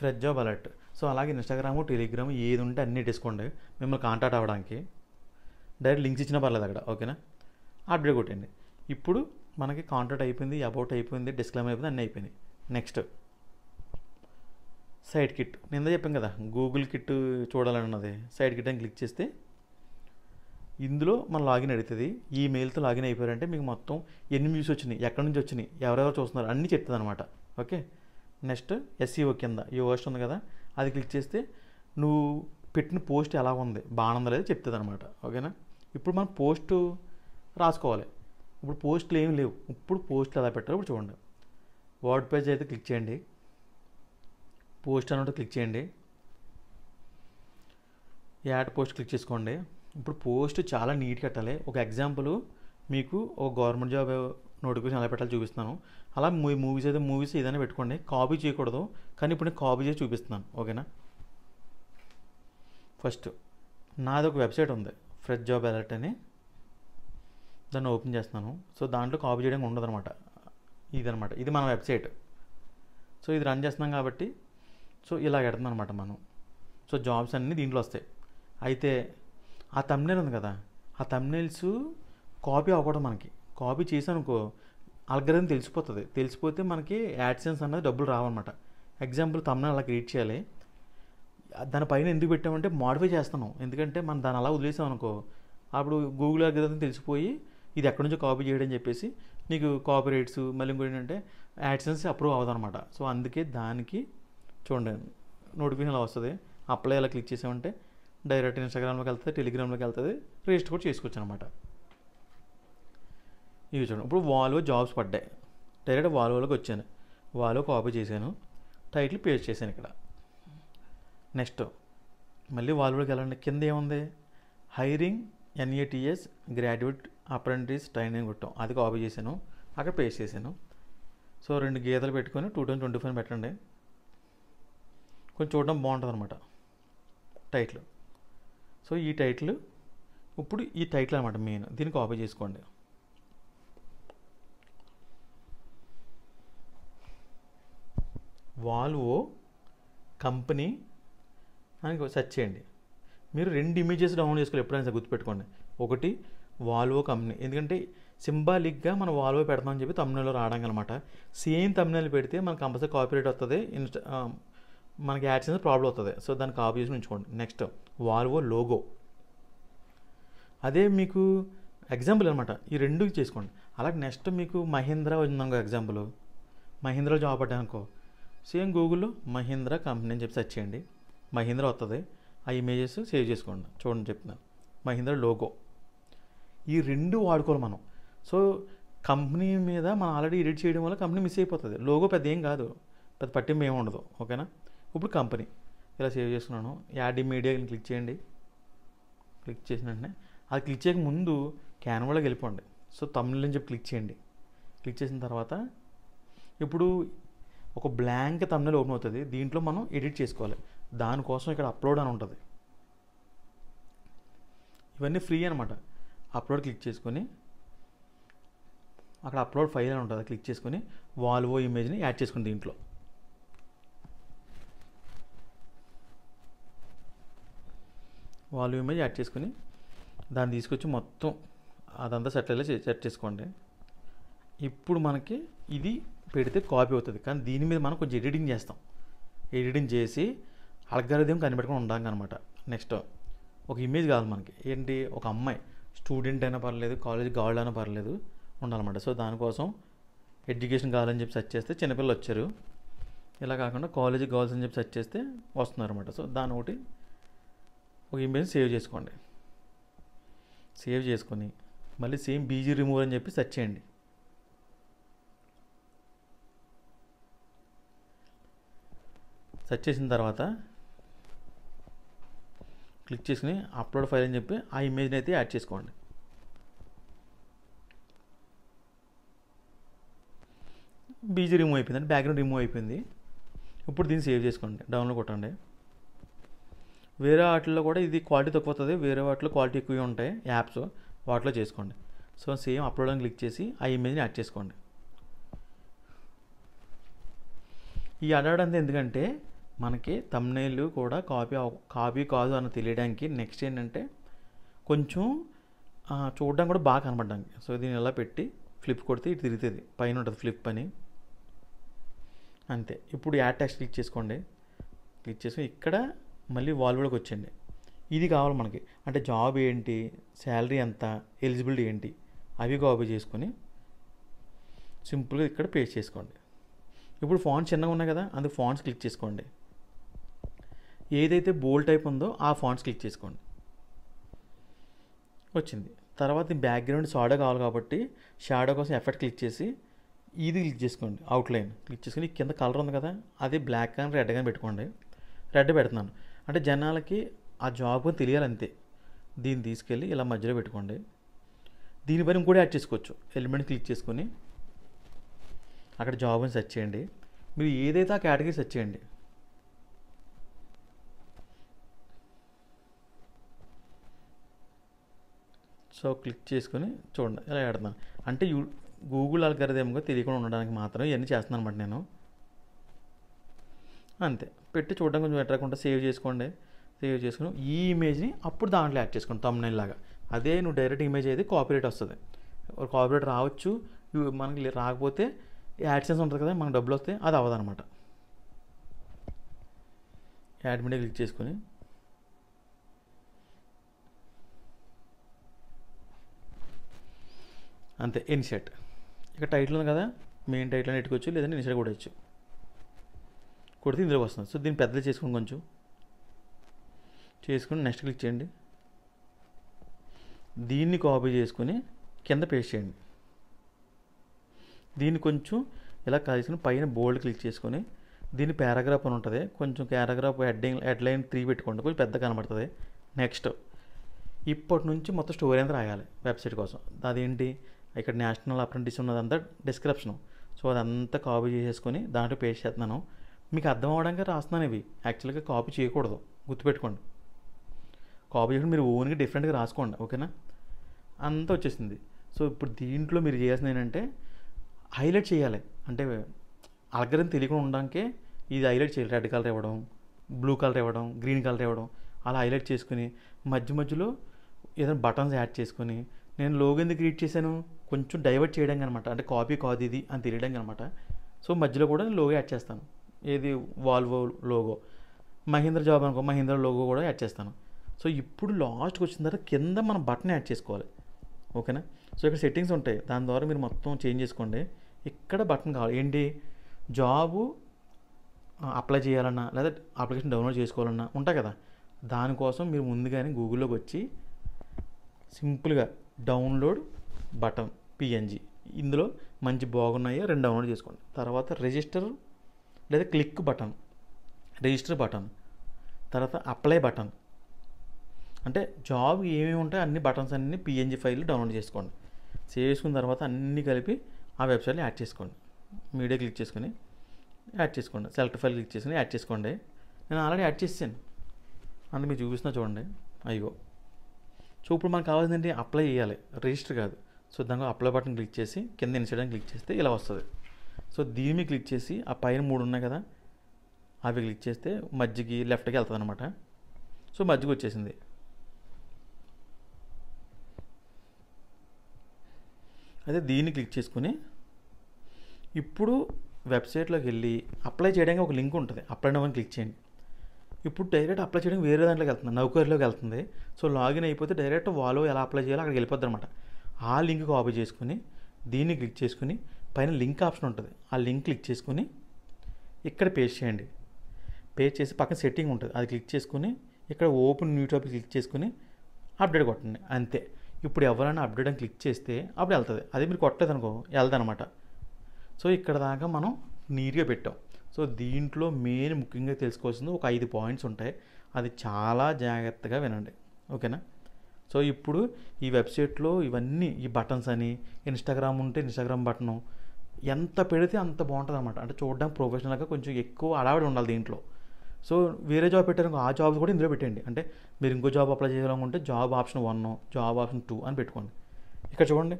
ఫ్రెష్ జాబ్ అలర్ట్. సో అలాగే ఇన్స్టాగ్రాము, టెలిగ్రామ్ ఏది ఉంటే అన్నీ తీసుకోండి మిమ్మల్ని కాంటాక్ట్ అవ్వడానికి. డైరెక్ట్ లింక్స్ ఇచ్చినా పర్లేదు అక్కడ, ఓకేనా. అప్డేట్ కొట్టండి. ఇప్పుడు మనకి కాంటాక్ట్ అయిపోయింది, అబౌట్ అయిపోయింది, డిస్క్లైమర్ అయిపోయింది, అన్నీ అయిపోయినాయి. Next site kit. నింద చెప్పాం కదా గూగుల్ కిట్ చూడాలన్నది. సైట్ కిట్ అని క్లిక్ చేస్తే ఇందులో మన లాగిన్ అడుగుతుంది. ఈ మెయిల్తో లాగిన్ అయిపోయారంటే మీకు మొత్తం ఎన్ని వ్యూస్ వచ్చినాయి, ఎక్కడి నుంచి వచ్చినాయి, ఎవరెవరు చూస్తున్నారు అన్నీ చెప్తుంది అనమాట. ఓకే. నెక్స్ట్ ఎస్ఈఓ కింద యోస్ట్ ఉంది కదా, అది క్లిక్ చేస్తే నువ్వు పెట్టిన పోస్ట్ ఎలా ఉంది, బాగుందా లేదా చెప్తుంది అనమాట. ఓకేనా. ఇప్పుడు మనం పోస్ట్ రాసుకోవాలి. ఇప్పుడు పోస్టులు ఏమి లేవు. ఇప్పుడు పోస్టులు ఎలా పెట్టాలో ఇప్పుడు చూడండి. వర్డ్ పేజ్ అయితే క్లిక్ చేయండి, పోస్ట్ అన్నట్టు క్లిక్ చేయండి, యాడ్ పోస్ట్ క్లిక్ చేసుకోండి. ఇప్పుడు పోస్ట్ చాలా నీట్గా పెట్టాలి. ఒక ఎగ్జాంపుల్ మీకు ఒక గవర్నమెంట్ జాబ్ నోటిఫికేషన్ ఎలా పెట్టాలో చూపిస్తున్నాను. అలా మూవీస్ అయితే మూవీస్ ఏదైనా పెట్టుకోండి, కాపీ చేయకూడదు. కానీ ఇప్పుడు నేను కాపీ చేసి చూపిస్తున్నాను, ఓకేనా. ఫస్ట్ నాది ఒక వెబ్సైట్ ఉంది, ఫ్రెష్ జాబ్ అలర్ట్ అని, దాన్ని ఓపెన్ చేస్తున్నాను. సో దాంట్లో కాపీ చేయడం ఉండదు అనమాట, ఇదనమాట, ఇది మన వెబ్సైట్. సో ఇది రన్ చేస్తున్నాం కాబట్టి సో ఇలా పెడుతున్నాం అనమాట మనం. సో జాబ్స్ అన్నీ దీంట్లో వస్తాయి. అయితే ఆ థంబ్నెయిల్ ఉంది కదా, ఆ థంబ్నెయిల్స్ కాపీ అవ్వకూడదు. మనకి కాపీ చేసానుకో అల్గరిథం తెలిసిపోతుంది. తెలిసిపోతే మనకి యాడ్సెన్స్ అన్నది డబ్బులు రావన్నమాట. ఎగ్జాంపుల్ థంబ్నెయిల్ అలా క్రియేట్ చేయాలి. దానిపైన ఎందుకు పెట్టామంటే మోడిఫై చేస్తున్నాం. ఎందుకంటే మనం దాన్ని అలా వదిలేసాం అనుకో, అప్పుడు గూగుల్ అల్గరిథం తెలిసిపోయి ఇది ఎక్కడి నుంచో కాపీ చేయడం చెప్పేసి నీకు కాపీ రైట్స్ మళ్ళీ ఇంకోటి ఏంటంటే యాడ్సెన్స్ అప్రూవ్ అవ్వదు అనమాట. సో అందుకే దానికి చూడండి నోటిఫికేషన్ అలా వస్తుంది. అప్లై అలా క్లిక్ చేసామంటే డైరెక్ట్ ఇన్స్టాగ్రామ్లోకి వెళ్తుంది, టెలిగ్రామ్లోకి వెళ్తుంది, రిజిస్టర్ కూడా చేసుకోవచ్చు అనమాట. ఇవి చూడండి. ఇప్పుడు వాల్వో జాబ్స్ పడ్డాయి, డైరెక్ట్ వాల్వోలోకి వచ్చాను, వాల్వో కాపీ చేశాను, టైటిల్ పేస్ట్ చేశాను ఇక్కడ. నెక్స్ట్ మళ్ళీ వాల్వోలోకి వెళ్ళండి. కింద ఏముంది, hiring NATS graduate apprentice training కొట్టాం, అది కాపీ చేశాను, అక్కడ పేస్ట్ చేశాను. సో 2 గీతలు పెట్టుకొని 2025 పెట్టండి, కొంచెం చూడడం బాగుంటుంది అనమాట టైటిల్. సో ఈ టైటిల్, ఇప్పుడు ఈ టైటిల్ అనమాట మెయిన్, దీన్ని కాపీ చేసుకోండి. వాల్వో కంపెనీ అని సెర్చ్ చేయండి. మీరు 2 ఇమేజెస్ డౌన్లోడ్ చేసుకోవాలి ఎప్పుడైనా సరే, గుర్తుపెట్టుకోండి. ఒకటి వాల్వో కంపెనీ, ఎందుకంటే సింబాలిక్గా మనం వాల్వో పెడతామని చెప్పి తమ్నెల్లో రావడం అనమాట. సేమ్ తమ్నెల్ పెడితే మనకు కంపల్సరీ కాపీరైట్ వస్తుంది, మనకి యాడ్సెన్స్ ప్రాబ్లం అవుతుంది. సో దాన్ని కాపీ చేసి ఉంచుకోండి. నెక్స్ట్ వాల్వో లోగో, అదే మీకు ఎగ్జాంపుల్ అనమాట, ఈ 2 చేసుకోండి. అలాగే నెక్స్ట్ మీకు మహీంద్రా ఉందనుకో, ఎగ్జాంపుల్ మహీంద్రా జాబ్ పడ్డా అనుకో, సేమ్ గూగుల్లో మహీంద్రా కంపెనీ అని చెప్పి సెర్చ్ చేయండి, మహీంద్రా వస్తుంది. ఆ ఇమేజెస్ సేవ్ చేసుకోండి. చూడండి చెప్తున్నాను, మహీంద్రా లోగో. ఈ 2 వాడుకోవాలి మనం. సో కంపెనీ మీద మనం ఆల్రెడీ ఎడిట్ చేయడం వల్ల కంపెనీ మిస్ అయిపోతుంది. లోగో పెద్ద ఏం కాదు, పెద్ద పట్టింపు ఏమి ఉండదు. ఓకేనా. ఇప్పుడు కంపెనీ ఇలా సేవ్ చేసుకున్నాను. యాడ్ మీడియాని క్లిక్ చేయండి. క్లిక్ చేసిన వెంటనే అది క్లిక్ చేయక ముందు క్యాన్వాలోకి వెళ్ళిపోండి. సో తమిళ్ అని చెప్పి క్లిక్ చేయండి. క్లిక్ చేసిన తర్వాత ఇప్పుడు ఒక బ్లాంక్ తమిళ్ ఓపెన్ అవుతుంది. దీంట్లో మనం ఎడిట్ చేసుకోవాలి. దానికోసం ఇక్కడ అప్లోడ్ అని ఉంటుంది. ఇవన్నీ ఫ్రీ అనమాట. అప్లోడ్ క్లిక్ చేసుకొని అక్కడ అప్లోడ్ ఫైల్ అని ఉంటుంది, క్లిక్ చేసుకొని వాల్వో ఇమేజ్ని యాడ్ చేసుకుని దీంట్లో వాల్వో ఇమేజ్ యాడ్ చేసుకుని దాన్ని తీసుకొచ్చి మొత్తం అదంతా సెట్ చేసుకోండి. ఇప్పుడు మనకి ఇది పెడితే కాపీ అవుతుంది, కానీ దీని మీద మనం కొంచెం ఎడిటింగ్ చేస్తాం. ఎడిటింగ్ చేసి అల్గారిథం కనిపెట్టుకొని ఉండాలి అనమాట. నెక్స్ట్ ఒక ఇమేజ్ కావాలి మనకి. ఏంటి, ఒక అమ్మాయి స్టూడెంట్ అయినా పర్లేదు, కాలేజ్ గర్ల్ అయినా పర్లేదు ఉండాలన్నమాట. సో దానికోసం ఎడ్యుకేషన్ కావాలని చెప్పి సెర్చ్ చేస్తే చిన్నపిల్లలు వచ్చారు. ఇలా కాకుండా కాలేజ్ గర్ల్స్ అని చెప్పి సెర్చ్ చేస్తే వస్తున్నారు అనమాట. సో దాని ఒకటి ఒక ఇమేజ్ సేవ్ చేసుకోండి. సేవ్ చేసుకొని మళ్ళీ సేమ్ బీజీ రిమూవర్ అని చెప్పి సెర్చ్ చేయండి. సెర్చ్ చేసిన తర్వాత క్లిక్ చేసుకుని అప్లోడ్ ఫైల్ అని చెప్పి ఆ ఇమేజ్ని అయితే యాడ్ చేసుకోండి. బీజీ రిమూవ్ అయిపోయింది, అంటే బ్యాక్గ్రౌండ్ రిమూవ్ అయిపోయింది. ఇప్పుడు దీన్ని సేవ్ చేసుకోండి, డౌన్లోడ్ కొట్టండి. వేరే వాటిల్లో కూడా ఇది క్వాలిటీ తక్కువ అవుతుంది, వేరే వాటిలో క్వాలిటీ ఎక్కువగా ఉంటాయి యాప్స్, వాటిలో చేసుకోండి. సో సేమ్ అప్లోడ్ అని క్లిక్ చేసి ఆ ఇమేజ్ని యాడ్ చేసుకోండి. ఈ అడగడం ఎందుకంటే మనకి థంబ్నెయిల్ కూడా కాపీ కాదు అని తెలియడానికి. నెక్స్ట్ ఏంటంటే కొంచెం చూడడానికి కూడా బాగా కనపడడానికి. సో దీన్ని ఎలా పెట్టి ఫ్లిప్ కొడితే ఇటు తిరుగుతుంది, పైన ఉంటుంది ఫ్లిప్ అని, అంతే. ఇప్పుడు యాడ్ టెక్స్ట్ క్లిక్ చేసుకోండి. క్లిక్ చేసుకుని ఇక్కడ మళ్ళీ వాల్వ్లోకి వచ్చేయండి. ఇది కావాలి మనకి, అంటే జాబ్ ఏంటి, శాలరీ ఎంత, ఎలిజిబిలిటీ ఏంటి, అవి కాపీ చేసుకొని సింపుల్గా ఇక్కడ పేస్ట్ చేసుకోండి. ఇప్పుడు ఫాంట్స్ చిన్నగా ఉన్నాయి కదా, అందుకు ఫాంట్స్ క్లిక్ చేసుకోండి. ఏదైతే బోల్డ్ టైప్ ఉందో ఆ ఫాంట్స్ క్లిక్ చేసుకోండి. వచ్చింది. తర్వాత బ్యాక్గ్రౌండ్ షాడో కావాలి కాబట్టి షాడో కోసం ఎఫెక్ట్ క్లిక్ చేసి ఇది క్లిక్ చేసుకోండి. అవుట్లైన్ క్లిక్ చేసుకుని కింద కలర్ ఉంది కదా, అది బ్లాక్ కానీ రెడ్ కానీ పెట్టుకోండి. రెడ్ పెడుతున్నాను అంటే జనాలకి ఆ జాబ్ తెలియాలంతే. దీన్ని తీసుకెళ్ళి ఇలా మధ్యలో పెట్టుకోండి. దీనిపైన ఇంకోటి యాడ్ చేసుకోవచ్చు. ఎలిమెంట్ క్లిక్ చేసుకొని అక్కడ జాబ్ అని సెర్చ్ చేయండి. మీరు ఏదైతే ఆ కేటగిరీ సెర్చ్ చేయండి. సో క్లిక్ చేసుకొని చూడండి ఇలా పెడుతున్నాను. అంటే గూగుల్ అల్గారిథంగా తెలియకుండా ఉండడానికి మాత్రం ఇవన్నీ చేస్తున్నాను అనమాట నేను. అంతే పెట్టి చూడడం కొంచెం అట్రాక్ట్ ఉంటే సేవ్ చేసుకోండి. సేవ్ చేసుకుని ఈ ఇమేజ్ని అప్పుడు దాంట్లో యాడ్ చేసుకోండి థంబ్నెయిల్ లాగా. అదే నువ్వు డైరెక్ట్ ఇమేజ్ అయితే కాపీరైట్ వస్తుంది. కాపీరైట్ రావచ్చు, మనకి రాకపోతే యాడ్సెన్స్ ఉంటుంది కదా, మనకు డబ్బులు వస్తాయి, అది అవ్వదన్నమాట. యాడ్ మీడియా క్లిక్ చేసుకొని అంతే ఇన్సెట్. ఇక టైటిల్ ఉంది కదా, మెయిన్ టైటిల్ అని పెట్టుకోవచ్చు, లేదంటే ఇన్సెట్ కూడా వచ్చు. కొడితే ఇందులోకి వస్తుంది. సో దీన్ని పెద్దగా చేసుకుని కొంచెం చేసుకుని నెక్స్ట్ క్లిక్ చేయండి. దీన్ని కాపీ చేసుకుని కింద పేస్ట్ చేయండి. దీన్ని కొంచెం ఇలా కలిసుకుని పైన బోల్డ్ క్లిక్ చేసుకొని దీన్ని పారాగ్రాఫ్ అని ఉంటుంది, కొంచెం పారాగ్రాఫ్ హెడ్లైన్ 3 పెట్టుకోండి, కొంచెం పెద్ద కనబడుతుంది. నెక్స్ట్ ఇప్పటి నుంచి మొత్తం స్టోరీ అంతా రాయాలి వెబ్సైట్ కోసం. అదేంటి, ఇక్కడ నేషనల్ అప్రెంటిస్ ఉన్నదంతా డిస్క్రిప్షను. సో అదంతా కాపీ చేసేసుకొని దాంట్లో పేస్ట్ చేస్తున్నాను. మీకు అర్థం అవ్వడానికి రాస్తున్నాను. ఇవి యాక్చువల్గా కాపీ చేయకూడదు, గుర్తుపెట్టుకోండి. కాపీ చేసుకుని మీరు ఓన్గా డిఫరెంట్గా రాసుకోండి, ఓకేనా. అంతా వచ్చేసింది. సో ఇప్పుడు దీంట్లో మీరు చేయాల్సింది ఏంటంటే హైలైట్ చేయాలి. అంటే అల్గారిథం తెలియకుండా ఉండడానికే ఇది హైలైట్ చేయాలి. రెడ్ కలర్ ఇవ్వడం, బ్లూ కలర్ ఇవ్వడం, గ్రీన్ కలర్ ఇవ్వడం, అలా హైలైట్ చేసుకుని మధ్యలో ఏదైనా బటన్స్ యాడ్ చేసుకొని, నేను లోగో ఎందుకు క్రియేట్ చేశాను, కొంచెం డైవర్ట్ చేయడానికి అనమాట. అంటే కాపీ కాదు ఇది అని తెలియడానికి అనమాట. సో మధ్యలో కూడా నేను లోగో యాడ్ చేస్తాను. ఏది, వాల్వో లోగో. మహీంద్రా జాబ్ అనుకో, మహీంద్రా లోగో కూడా యాడ్ చేస్తాను. సో ఇప్పుడు లాస్ట్కి వచ్చిన తర్వాత కింద మనం బటన్ యాడ్ చేసుకోవాలి, ఓకేనా. సో ఇక్కడ సెట్టింగ్స్ ఉంటాయి, దాని ద్వారా మీరు మొత్తం చేంజ్ చేసుకోండి. ఇక్కడ బటన్ కావాలి. ఏంటి, జాబు అప్లై చేయాలన్నా లేదా అప్లికేషన్ డౌన్లోడ్ చేసుకోవాలన్నా ఉంటాయి కదా, దానికోసం మీరు ముందుగానే గూగుల్లోకి వచ్చి సింపుల్గా డౌన్లోడ్ బటన్ పిఎన్జి, ఇందులో మంచి బాగున్నాయో 2 డౌన్లోడ్ చేసుకోండి. తర్వాత రిజిస్టర్ లేదా క్లిక్ బటన్, రిజిస్టర్ బటన్, తర్వాత అప్లై బటన్, అంటే జాబ్ ఏమేమి ఉంటాయో అన్ని బటన్స్ అన్ని పిఎన్జి ఫైల్ డౌన్లోడ్ చేసుకోండి. చేసుకున్న తర్వాత అన్నీ కలిపి ఆ వెబ్సైట్లో యాడ్ చేసుకోండి. మీడియా క్లిక్ చేసుకొని యాడ్ చేసుకోండి, సెలెక్ట్ ఫైల్ క్లిక్ చేసుకొని యాడ్ చేసుకోండి. నేను ఆల్రెడీ యాడ్ చేసాను, అందుకు మీరు చూపిస్తున్నా చూడండి. అయ్యో, సో ఇప్పుడు మనకు కావాల్సింది అప్లై చేయాలి, రిజిస్టర్ కాదు. సో దానికి అప్లై బటన్ క్లిక్ చేసి కింద ఇన్సైడ్ అని క్లిక్ చేస్తే ఇలా వస్తుంది. సో దీన్ని క్లిక్ చేసి ఆ పైన 3 ఉన్నాయి కదా, అవి క్లిక్ చేస్తే మధ్యకి లెఫ్ట్కి వెళ్తుంది అనమాట. సో మధ్యకి వచ్చేసింది. అదే దీన్ని క్లిక్ చేసుకుని ఇప్పుడు వెబ్సైట్లోకి వెళ్ళి అప్లై చేయడానికి ఒక లింక్ ఉంటుంది, అప్లై నౌ అని క్లిక్ చేయండి. ఇప్పుడు డైరెక్ట్ అప్లై చేయడానికి వేరే దాంట్లోకి వెళ్తుంది, నౌకరీలోకి వెళ్తుంది. సో లాగిన్ అయిపోతే డైరెక్ట్ వాళ్ళు ఎలా అప్లై చేయాలో అక్కడికి వెళ్ళిపోద్ది అనమాట. ఆ లింక్ కాపీ చేసుకుని దీన్ని క్లిక్ చేసుకుని పైన లింక్ ఆప్షన్ ఉంటుంది, ఆ లింక్ క్లిక్ చేసుకుని ఇక్కడ పేస్ట్ చేయండి. పేస్ట్ చేసి పక్కన సెట్టింగ్ ఉంటుంది, అది క్లిక్ చేసుకుని ఇక్కడ ఓపెన్ న్యూ టాపిక్ క్లిక్ చేసుకుని అప్డేట్ కొట్టండి. అంతే. ఇప్పుడు ఎవరైనా అప్డేట్ అని క్లిక్ చేస్తే అప్పుడు వెళ్తుంది, అదే మీరు కొట్టలేదు అనుకో వెళ్దనమాట. సో ఇక్కడ దాకా మనం నీట్గా పెట్టాం. సో దీంట్లో మెయిన్ ముఖ్యంగా తెలుసుకోవాల్సింది ఒక 5 పాయింట్స్ ఉంటాయి, అది చాలా జాగ్రత్తగా వినండి, ఓకేనా. సో ఇప్పుడు ఈ వెబ్సైట్లో ఇవన్నీ ఈ బటన్స్ అని, ఇన్స్టాగ్రామ్ ఉంటే ఇన్స్టాగ్రామ్ బటను ఎంత పెడితే అంత బాగుంటుంది అనమాట. అంటే చూడడానికి ప్రొఫెషనల్గా కొంచెం ఎక్కువ అడావిడి ఉండాలి దీంట్లో. సో వేరే జాబ్ పెట్టారు, ఆ జాబ్స్ కూడా ఇందులో పెట్టండి. అంటే మీరు ఇంకో జాబ్ అప్లై చేయాలనుకుంటే జాబ్ ఆప్షన్ 1, జాబ్ ఆప్షన్ 2 అని పెట్టుకోండి. ఇక్కడ చూడండి,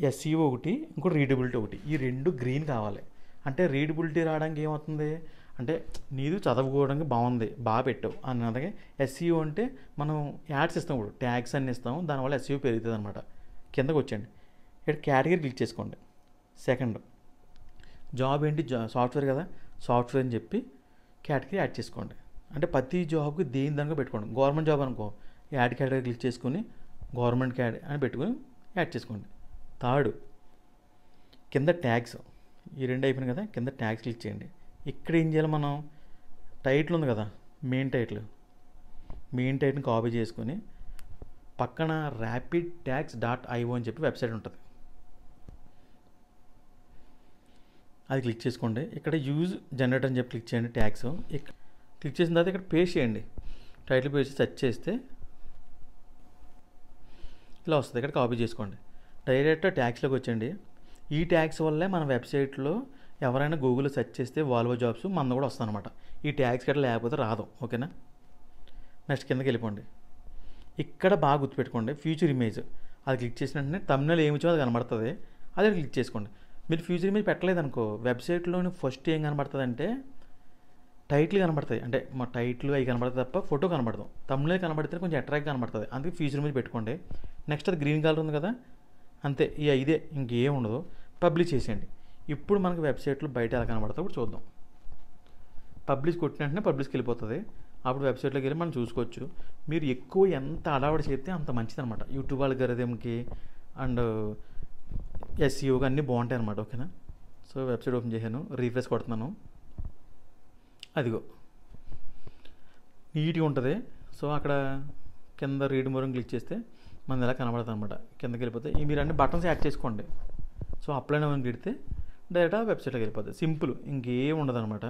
ఎస్ఈఓ ఒకటి, ఇంకోటి రీడబిలిటీ ఒకటి, ఈ 2 గ్రీన్ కావాలి. అంటే రీడబిలిటీ రావడానికి ఏమవుతుంది అంటే నీదు చదువుకోవడానికి బాగుంది, బాగా పెట్టావు అన్నది. ఎస్ఈఓ అంటే మనం యాడ్స్ ఇస్తాం, ఇప్పుడు ట్యాగ్స్ అన్ని ఇస్తాం, దానివల్ల ఎస్ఈఓ పెరుగుతుంది అనమాట. కిందకు వచ్చండి, ఇక్కడ కేటగిరీ క్లిక్ చేసుకోండి. సెకండ్ జాబ్ ఏంటి, సాఫ్ట్వేర్ కదా, సాఫ్ట్వేర్ అని చెప్పి కేటగిరీ యాడ్ చేసుకోండి. అంటే ప్రతి జాబ్కి దేని దానికో పెట్టుకోండి. గవర్నమెంట్ జాబ్ అనుకో యాడ్ కేటగిరీ క్లిక్ చేసుకొని గవర్నమెంట్ క్యాడ్ అని పెట్టుకొని యాడ్ చేసుకోండి. థర్డ్ కింద ట్యాగ్స్, ఈ 2 అయిపోయినాయి కదా, కింద ట్యాగ్స్ క్లిక్ చేయండి. ఇక్కడ ఏం చేయాలి, మనం టైటిల్ ఉంది కదా, మెయిన్ టైటిల్ని కాపీ చేసుకొని పక్కన rapidtags.io అని చెప్పి వెబ్సైట్ ఉంటుంది, అది క్లిక్ చేసుకోండి. ఇక్కడ యూజ్ జనరేటర్ అని చెప్పి క్లిక్ చేయండి. ట్యాగ్స్ క్లిక్ చేసిన తర్వాత ఇక్కడ పేస్ట్ చేయండి, టైటిల్ పేస్ట్ సెర్చ్ చేస్తే ఇలా వస్తుంది. ఇక్కడ కాపీ చేసుకోండి, డైరెక్ట్ ట్యాగ్స్లోకి వచ్చండి. ఈ ట్యాగ్స్ వల్లే మన వెబ్సైట్లో ఎవరైనా గూగుల్లో సెర్చ్ చేస్తే వాల్వో జాబ్స్ మన కూడా వస్తుంది అనమాట. ఈ ట్యాగ్స్ గట్రా లేకపోతే రాదు, ఓకేనా. నెక్స్ట్ కిందకి వెళ్ళిపోండి. ఇక్కడ బాగా గుర్తుపెట్టుకోండి, ఫ్యూచర్ ఇమేజ్ అది క్లిక్ చేసిన వెంటనే తమ్నెల్ ఏమి వచ్చో అది కనబడుతుంది, అదే క్లిక్ చేసుకోండి. మీరు ఫ్యూచర్ ఇమేజ్ పెట్టలేదనుకో వెబ్సైట్లోని ఫస్ట్ ఏం కనబడుతుంది అంటే టైటిల్ కనబడుతుంది, అంటే మా టైటిల్ అవి కనబడుతుంది తప్ప ఫోటో కనబడదు. తమ్నెల్ కనబడితే కొంచెం అట్రాక్ట్ కనబడుతుంది, అందుకే ఫ్యూచర్ ఇమేజ్ పెట్టుకోండి. నెక్స్ట్ అది గ్రీన్ కలర్ ఉంది కదా, అంతే. ఈ 5 ఇంకేం ఉండదు, పబ్లిష్ చేసేయండి. ఇప్పుడు మనకి వెబ్సైట్లో బయట ఎలా కనబడుతుందో ఇప్పుడు చూద్దాం. పబ్లిష్ కొట్టిన వెంటనే పబ్లిష్కి వెళ్ళిపోతుంది. అప్పుడు వెబ్సైట్లోకి వెళ్ళి మనం చూసుకోవచ్చు. మీరు ఎక్కువ ఎంత అడావిడి చేస్తే అంత మంచిది అనమాట. యూట్యూబ్ అల్గోరిథంకి అండ్ ఎస్ఈఓకి అన్నీ బాగుంటాయి అనమాట, ఓకేనా. సో వెబ్సైట్ ఓపెన్ చేశాను, రీఫ్రెష్ కొడుతున్నాను, అదిగో నీట్గా ఉంటుంది. సో అక్కడ కింద రీడ్ మోర్ క్లిక్ చేస్తే మనది ఎలా కనబడుతుంది అనమాట. కిందకి వెళ్ళిపోతే మీరు అన్ని బటన్స్ యాడ్ చేసుకోండి. సో అప్లై నౌ అని పెడితే డైరెక్ట్ ఆ వెబ్సైట్లోకి వెళ్ళిపోతుంది, సింపుల్, ఇంకేం ఉండదు అనమాట.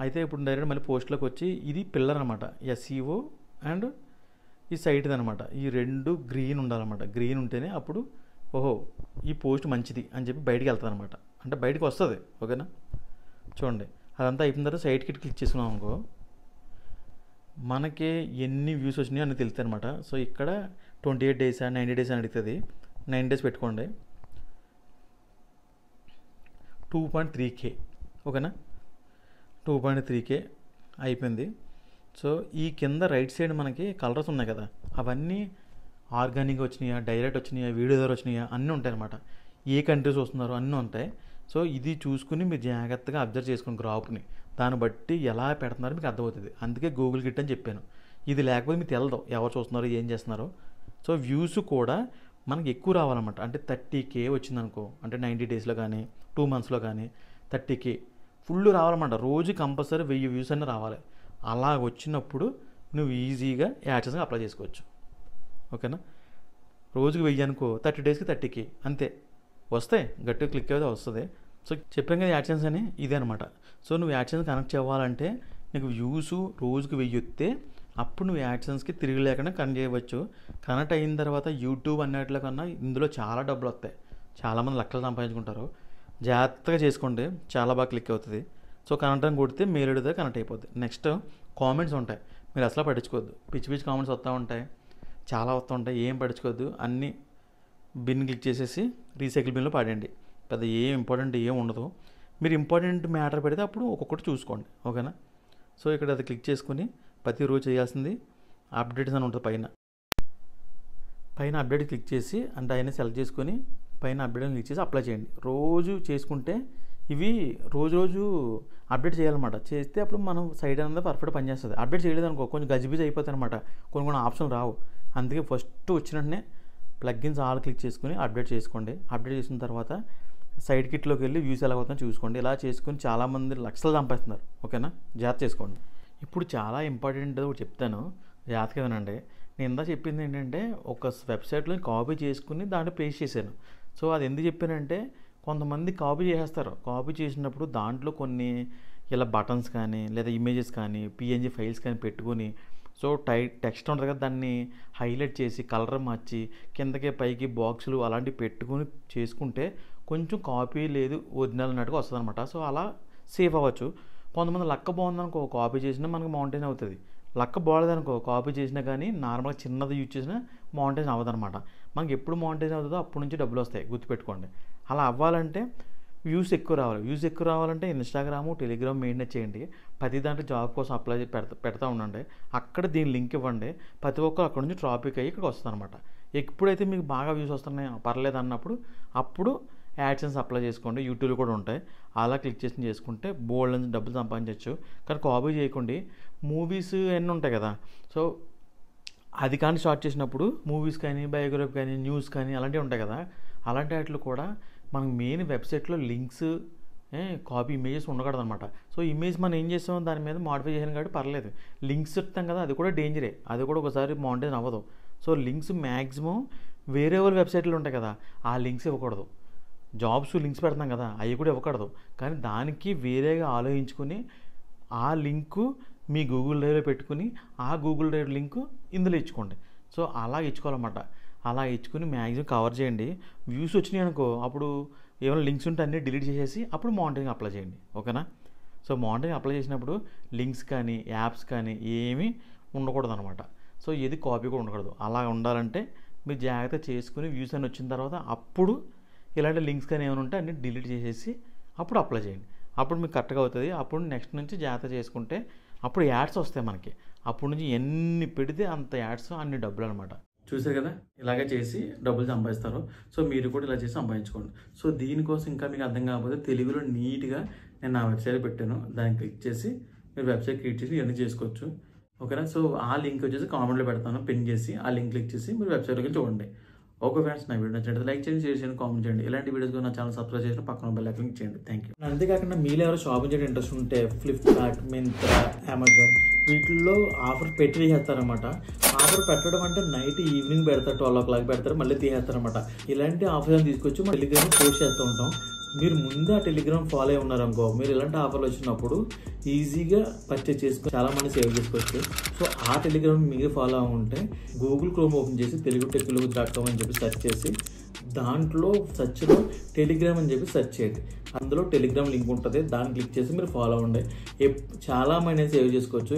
అయితే ఇప్పుడు డైరెక్ట్ మళ్ళీ పోస్ట్లోకి వచ్చి ఇది పిల్లర్ అనమాట, ఎస్ఈఓ అండ్ ఈ సైట్ది అనమాట. ఈ 2 గ్రీన్ ఉండాలన్నమాట. గ్రీన్ ఉంటేనే అప్పుడు ఓహో ఈ పోస్ట్ మంచిది అని చెప్పి బయటికి వెళ్తుంది అనమాట, అంటే బయటకు వస్తుంది, ఓకేనా. చూడండి అదంతా అయిపోయిన తర్వాత సైట్కి క్లిక్ చేసుకున్నాం అనుకో మనకి ఎన్ని వ్యూస్ వచ్చినాయో అన్నీ తెలుస్తాయి అనమాట. సో ఇక్కడ 28 డేసా 90 డేస్ అని అడుగుతుంది, 9 డేస్ పెట్టుకోండి. 2.3K, ఓకేనా. 2.3K అయిపోయింది. సో ఈ కింద రైట్ సైడ్ మనకి కలర్స్ ఉన్నాయి కదా, అవన్నీ ఆర్గానిక్గా వచ్చినాయా, డైరెక్ట్ వచ్చినాయా, వీడియో ద్వారా వచ్చినాయా అన్నీ ఉంటాయి అనమాట. ఏ కంట్రీస్ వస్తున్నారో అన్నీ ఉంటాయి. సో ఇది చూసుకుని మీరు జాగ్రత్తగా అబ్జర్వ్ చేసుకోండి గ్రాఫ్ని, దాన్ని బట్టి ఎలా పెడుతున్నారో మీకు అర్థమవుతుంది. అందుకే గూగుల్ గిట్ అని చెప్పాను. ఇది లేకపోతే మీకు తెలదు ఎవరు చూస్తున్నారో ఏం చేస్తున్నారో. సో వ్యూస్ కూడా మనకి ఎక్కువ రావాలన్నమాట. అంటే 30K వచ్చిందనుకో, అంటే 90 డేస్లో కానీ 2 మంత్స్లో కానీ 30K ఫుల్ రావాలన్నమాట. రోజు కంపల్సరీ 1000 వ్యూస్ అన్నీ రావాలి. అలా వచ్చినప్పుడు నువ్వు ఈజీగా యాడ్సెన్స్కి అప్లై చేసుకోవచ్చు. ఓకేనా? రోజుకి 1000 అనుకో, 30 డేస్కి 30K అంతే వస్తాయి. గట్టిగా క్లిక్ అయితే వస్తుంది. సో చెప్పాం కదా యాడ్సెన్స్ అని, ఇదే అనమాట. సో నువ్వు యాడ్సెన్స్ కనెక్ట్ అవ్వాలంటే నీకు వ్యూస్ రోజుకి 1000 వస్తే అప్పుడు నువ్వు యాడ్సెన్స్కి తిరిగి లేకుండా కనెక్ట్ చేయవచ్చు. కనెక్ట్ అయిన తర్వాత యూట్యూబ్ అన్నిటిలో కన్నా ఇందులో చాలా డబ్బులు వస్తాయి. చాలామంది లక్షలు సంపాదించుకుంటారు. జాగ్రత్తగా చేసుకోండి, చాలా బాగా క్లిక్ అవుతుంది. సో కనెక్ట్ అని కొడితే మెయిల్ ఐడితో కనెక్ట్ అయిపోద్ది. నెక్స్ట్ కామెంట్స్ ఉంటాయి, మీరు అసలు పట్టించుకోవద్దు. పిచ్చి పిచ్చి కామెంట్స్ వస్తూ ఉంటాయి, చాలా వస్తూ ఉంటాయి, ఏం పట్టించుకోవద్దు. అన్నీ బిన్ క్లిక్ చేసేసి రీసైకిల్ బిన్లో పడండి. పెద్ద ఏం ఇంపార్టెంట్ ఏం ఉండదు. మీరు ఇంపార్టెంట్ మ్యాటర్ పెడితే అప్పుడు ఒక్కొక్కటి చూసుకోండి. ఓకేనా? సో ఇక్కడ అది క్లిక్ చేసుకుని ప్రతిరోజు చేయాల్సింది అప్డేట్స్ అని ఉంటుంది. పైన అప్డేట్ క్లిక్ చేసి అంటే ఆయన సెలెక్ట్ చేసుకొని పైన అప్డేట్ క్లిక్ చేసి అప్లై చేయండి. రోజు చేసుకుంటే ఇవి రోజు అప్డేట్ చేయాలన్నమాట. చేస్తే అప్పుడు మనం సైట్ అనేది పర్ఫెక్ట్ పనిచేస్తుంది. అప్డేట్ చేయలేదు అనుకో కొంచెం గజిబిజి అయిపోతాయి అనమాట, కొన్ని ఆప్షన్లు రావు. అందుకే ఫస్ట్ వచ్చిన వెంటనే ప్లగ్గిన్స్ ఆల్ క్లిక్ చేసుకుని అప్డేట్ చేసుకోండి. అప్డేట్ చేసిన తర్వాత సైడ్ కిట్లోకి వెళ్ళి వ్యూస్ ఎలా అవుతుందో చూసుకోండి. ఇలా చేసుకుని చాలామంది లక్షలు సంపాదిస్తున్నారు. ఓకేనా? జాగ్రత్త చేసుకోండి. ఇప్పుడు చాలా ఇంపార్టెంట్ చెప్తాను, జాగ్రత్తగా వినండి. నేను ఇందా చెప్పింది ఏంటంటే ఒక వెబ్సైట్లో కాపీ చేసుకుని దాంట్లో పేస్ట్ చేశాను. సో అది ఎందుకు చెప్పానంటే కొంతమంది కాపీ చేసేస్తారు. కాపీ చేసినప్పుడు దాంట్లో కొన్ని ఇలా బటన్స్ కానీ లేదా ఇమేజెస్ కానీ PNG ఫైల్స్ కానీ పెట్టుకుని సో టెక్స్ట్ ఉంటుంది కదా, దాన్ని హైలైట్ చేసి కలర్ మార్చి కిందకే పైకి బాక్సులు అలాంటివి పెట్టుకుని చేసుకుంటే కొంచెం కాపీ లేదు ఒరిజినల్ అన్నట్టుగా వస్తుంది అనమాట. సో అలా సేఫ్ అవ్వచ్చు. కొంతమంది లక్క బాగుందనుకో కాపీ చేసినా మనకు మౌంటైన్ అవుతుంది. లక్క బాగలేదనుకో కాపీ చేసినా కానీ నార్మల్గా చిన్నది యూజ్ చేసినా మౌంటైన్ అవ్వదు అనమాట. మనకి ఎప్పుడు మౌంటైన్ అవుతుందో అప్పటి నుంచి డబ్బులు వస్తాయి, గుర్తుపెట్టుకోండి. అలా అవ్వాలంటే వ్యూస్ ఎక్కువ రావాలి. వ్యూస్ ఎక్కువ రావాలంటే ఇన్స్టాగ్రాము, టెలిగ్రామ్ మెయింటైన్ చేయండి. ప్రతి దాంట్లో జాబ్ కోసం అప్లై పెడతా ఉండండి. అక్కడ దీని లింక్ ఇవ్వండి. ప్రతి ఒక్కరు అక్కడ నుంచి ట్రాఫిక్ అయ్యి ఇక్కడికి వస్తుంది అనమాట. ఎప్పుడైతే మీకు బాగా వ్యూస్ వస్తున్నాయి పర్లేదు అన్నప్పుడు అప్పుడు యాడ్సెన్స్ అప్లై చేసుకోండి. యూట్యూబ్లో కూడా ఉంటాయి, అలా క్లిక్ చేసి చేసుకుంటే బోల్డ్ నుంచి డబ్బులు సంపాదించవచ్చు. కానీ కాపీ చేయకండి. మూవీస్ అన్నీ ఉంటాయి కదా, సో అది కానీ స్టార్ట్ చేసినప్పుడు మూవీస్ కానీ బయోగ్రఫీ కానీ న్యూస్ కానీ అలాంటివి ఉంటాయి కదా, అలాంటి వాటిలో కూడా మనకు మెయిన్ వెబ్సైట్లో లింక్స్ కాపీ ఇమేజెస్ ఉండకూడదు అనమాట. సో ఇమేజ్ మనం ఏం చేస్తామో దాని మీద మాడిఫై చేసాను కాబట్టి పర్లేదు. లింక్స్ చెప్తాం కదా, అది కూడా డేంజరే, అది కూడా ఒకసారి మౌంటైన్ అవ్వదు. సో లింక్స్ మ్యాక్సిమం వేరే వాళ్ళ వెబ్సైట్లు ఉంటాయి కదా ఆ లింక్స్ ఇవ్వకూడదు. జాబ్స్ లింక్స్ పెడతాం కదా అవి కూడా ఇవ్వకూడదు. కానీ దానికి వేరేగా ఆలోచించుకొని ఆ లింకు మీ గూగుల్ డ్రైవ్లో పెట్టుకుని ఆ గూగుల్ డ్రైవ్ లింకు ఇందులో ఇచ్చుకోండి. సో అలా ఇచ్చుకోవాలన్నమాట. అలా ఇచ్చుకుని మ్యాక్సిమం కవర్ చేయండి. వ్యూస్ వచ్చినాయి అనుకో అప్పుడు ఏమైనా లింక్స్ ఉంటే అన్నీ డిలీట్ చేసేసి అప్పుడు మౌంటైన్ అప్లై చేయండి. ఓకేనా? సో మౌంటైన్ అప్లై చేసినప్పుడు లింక్స్ కానీ యాప్స్ కానీ ఏమీ ఉండకూడదు అనమాట. సో ఏది కాపీ కూడా ఉండకూడదు. అలా ఉండాలంటే మీరు జాగ్రత్త చేసుకుని వ్యూస్ అని వచ్చిన తర్వాత అప్పుడు ఇలాంటి లింక్స్ కానీ ఏమైనా ఉంటే అన్నీ డిలీట్ చేసేసి అప్పుడు అప్లై చేయండి. అప్పుడు మీకు కరెక్ట్గా అవుతుంది. అప్పుడు నెక్స్ట్ నుంచి జాగ్రత్త చేసుకుంటే అప్పుడు యాడ్స్ వస్తాయి మనకి. అప్పుడు నుంచి ఎన్ని పెడితే అంత యాడ్స్ అన్ని డబ్బులు అనమాట. చూసారు కదా, ఇలాగే చేసి డబ్బులు సంపాదిస్తారు. సో మీరు కూడా ఇలా చేసి సంపాదించుకోండి. సో దీనికోసం ఇంకా మీకు అర్థం కాకపోతే తెలుగులో నీట్గా నేను నా వెబ్సైట్ పెట్టాను, దాన్ని క్లిక్ చేసి మీరు వెబ్సైట్ క్రియేట్ చేసి ఇవన్నీ చేసుకోవచ్చు. ఓకేనా? సో ఆ లింక్ వచ్చేసి కామెంట్లో పెడతాను, పిన్ చేసి ఆ లింక్ క్లిక్ చేసి మీరు వెబ్సైట్లోకి చూడండి. ఓకే ఫ్రెండ్స్, నా వీడియో నచ్చినట్టు లైక్ చేయండి, షేర్ చేయండి, కామెంట్ చేయండి. ఇలాంటి వీడియోస్ నా ఛానల్ సబ్స్క్రైబ్ చేసిన పక్కన బెల్ ఐకాన్ క్లిక్ చేయండి. Thank you. అంతేకాకుండా మీరు ఎవరు షాపింగ్ చేయడం ఇంట్రెస్ట్ ఉంటే ఫ్లిప్కార్ట్, మింత్రా, అమెజాన్ వీటిల్లో ఆఫర్ పెట్టి తీసేస్తారనమాట. ఆఫర్ పెట్టడం అంటే నైట్ ఈవినింగ్ పెడతారు, 12 o'clock పెడతారు, మళ్ళీ తీసేస్తారనమాట. ఇలాంటి ఆఫర్లను తీసుకొచ్చి మనం టెలిగ్రామ్ పోస్ట్ చేస్తూ ఉంటాం. మీరు ముందే ఆ టెలిగ్రామ్ ఫాలో అయి ఉన్నారనుకో మీరు ఇలాంటి ఆఫర్లు వచ్చినప్పుడు ఈజీగా పర్చేజ్ చేసుకొని చాలా మంది సేవ్ చేసుకోవచ్చు. సో ఆ టెలిగ్రామ్ మీరు ఫాలో అయి ఉంటే గూగుల్ క్రోమ్ ఓపెన్ చేసి telugu.com అని చెప్పి సెర్చ్ చేసి దాంట్లో సెర్చ్లో టెలిగ్రామ్ అని చెప్పి సెర్చ్ చేయండి. అందులో టెలిగ్రామ్ లింక్ ఉంటుంది, దాన్ని క్లిక్ చేసి మీరు ఫాలో అవ్వండి. చాలా మంది సేవ్ చేసుకోవచ్చు.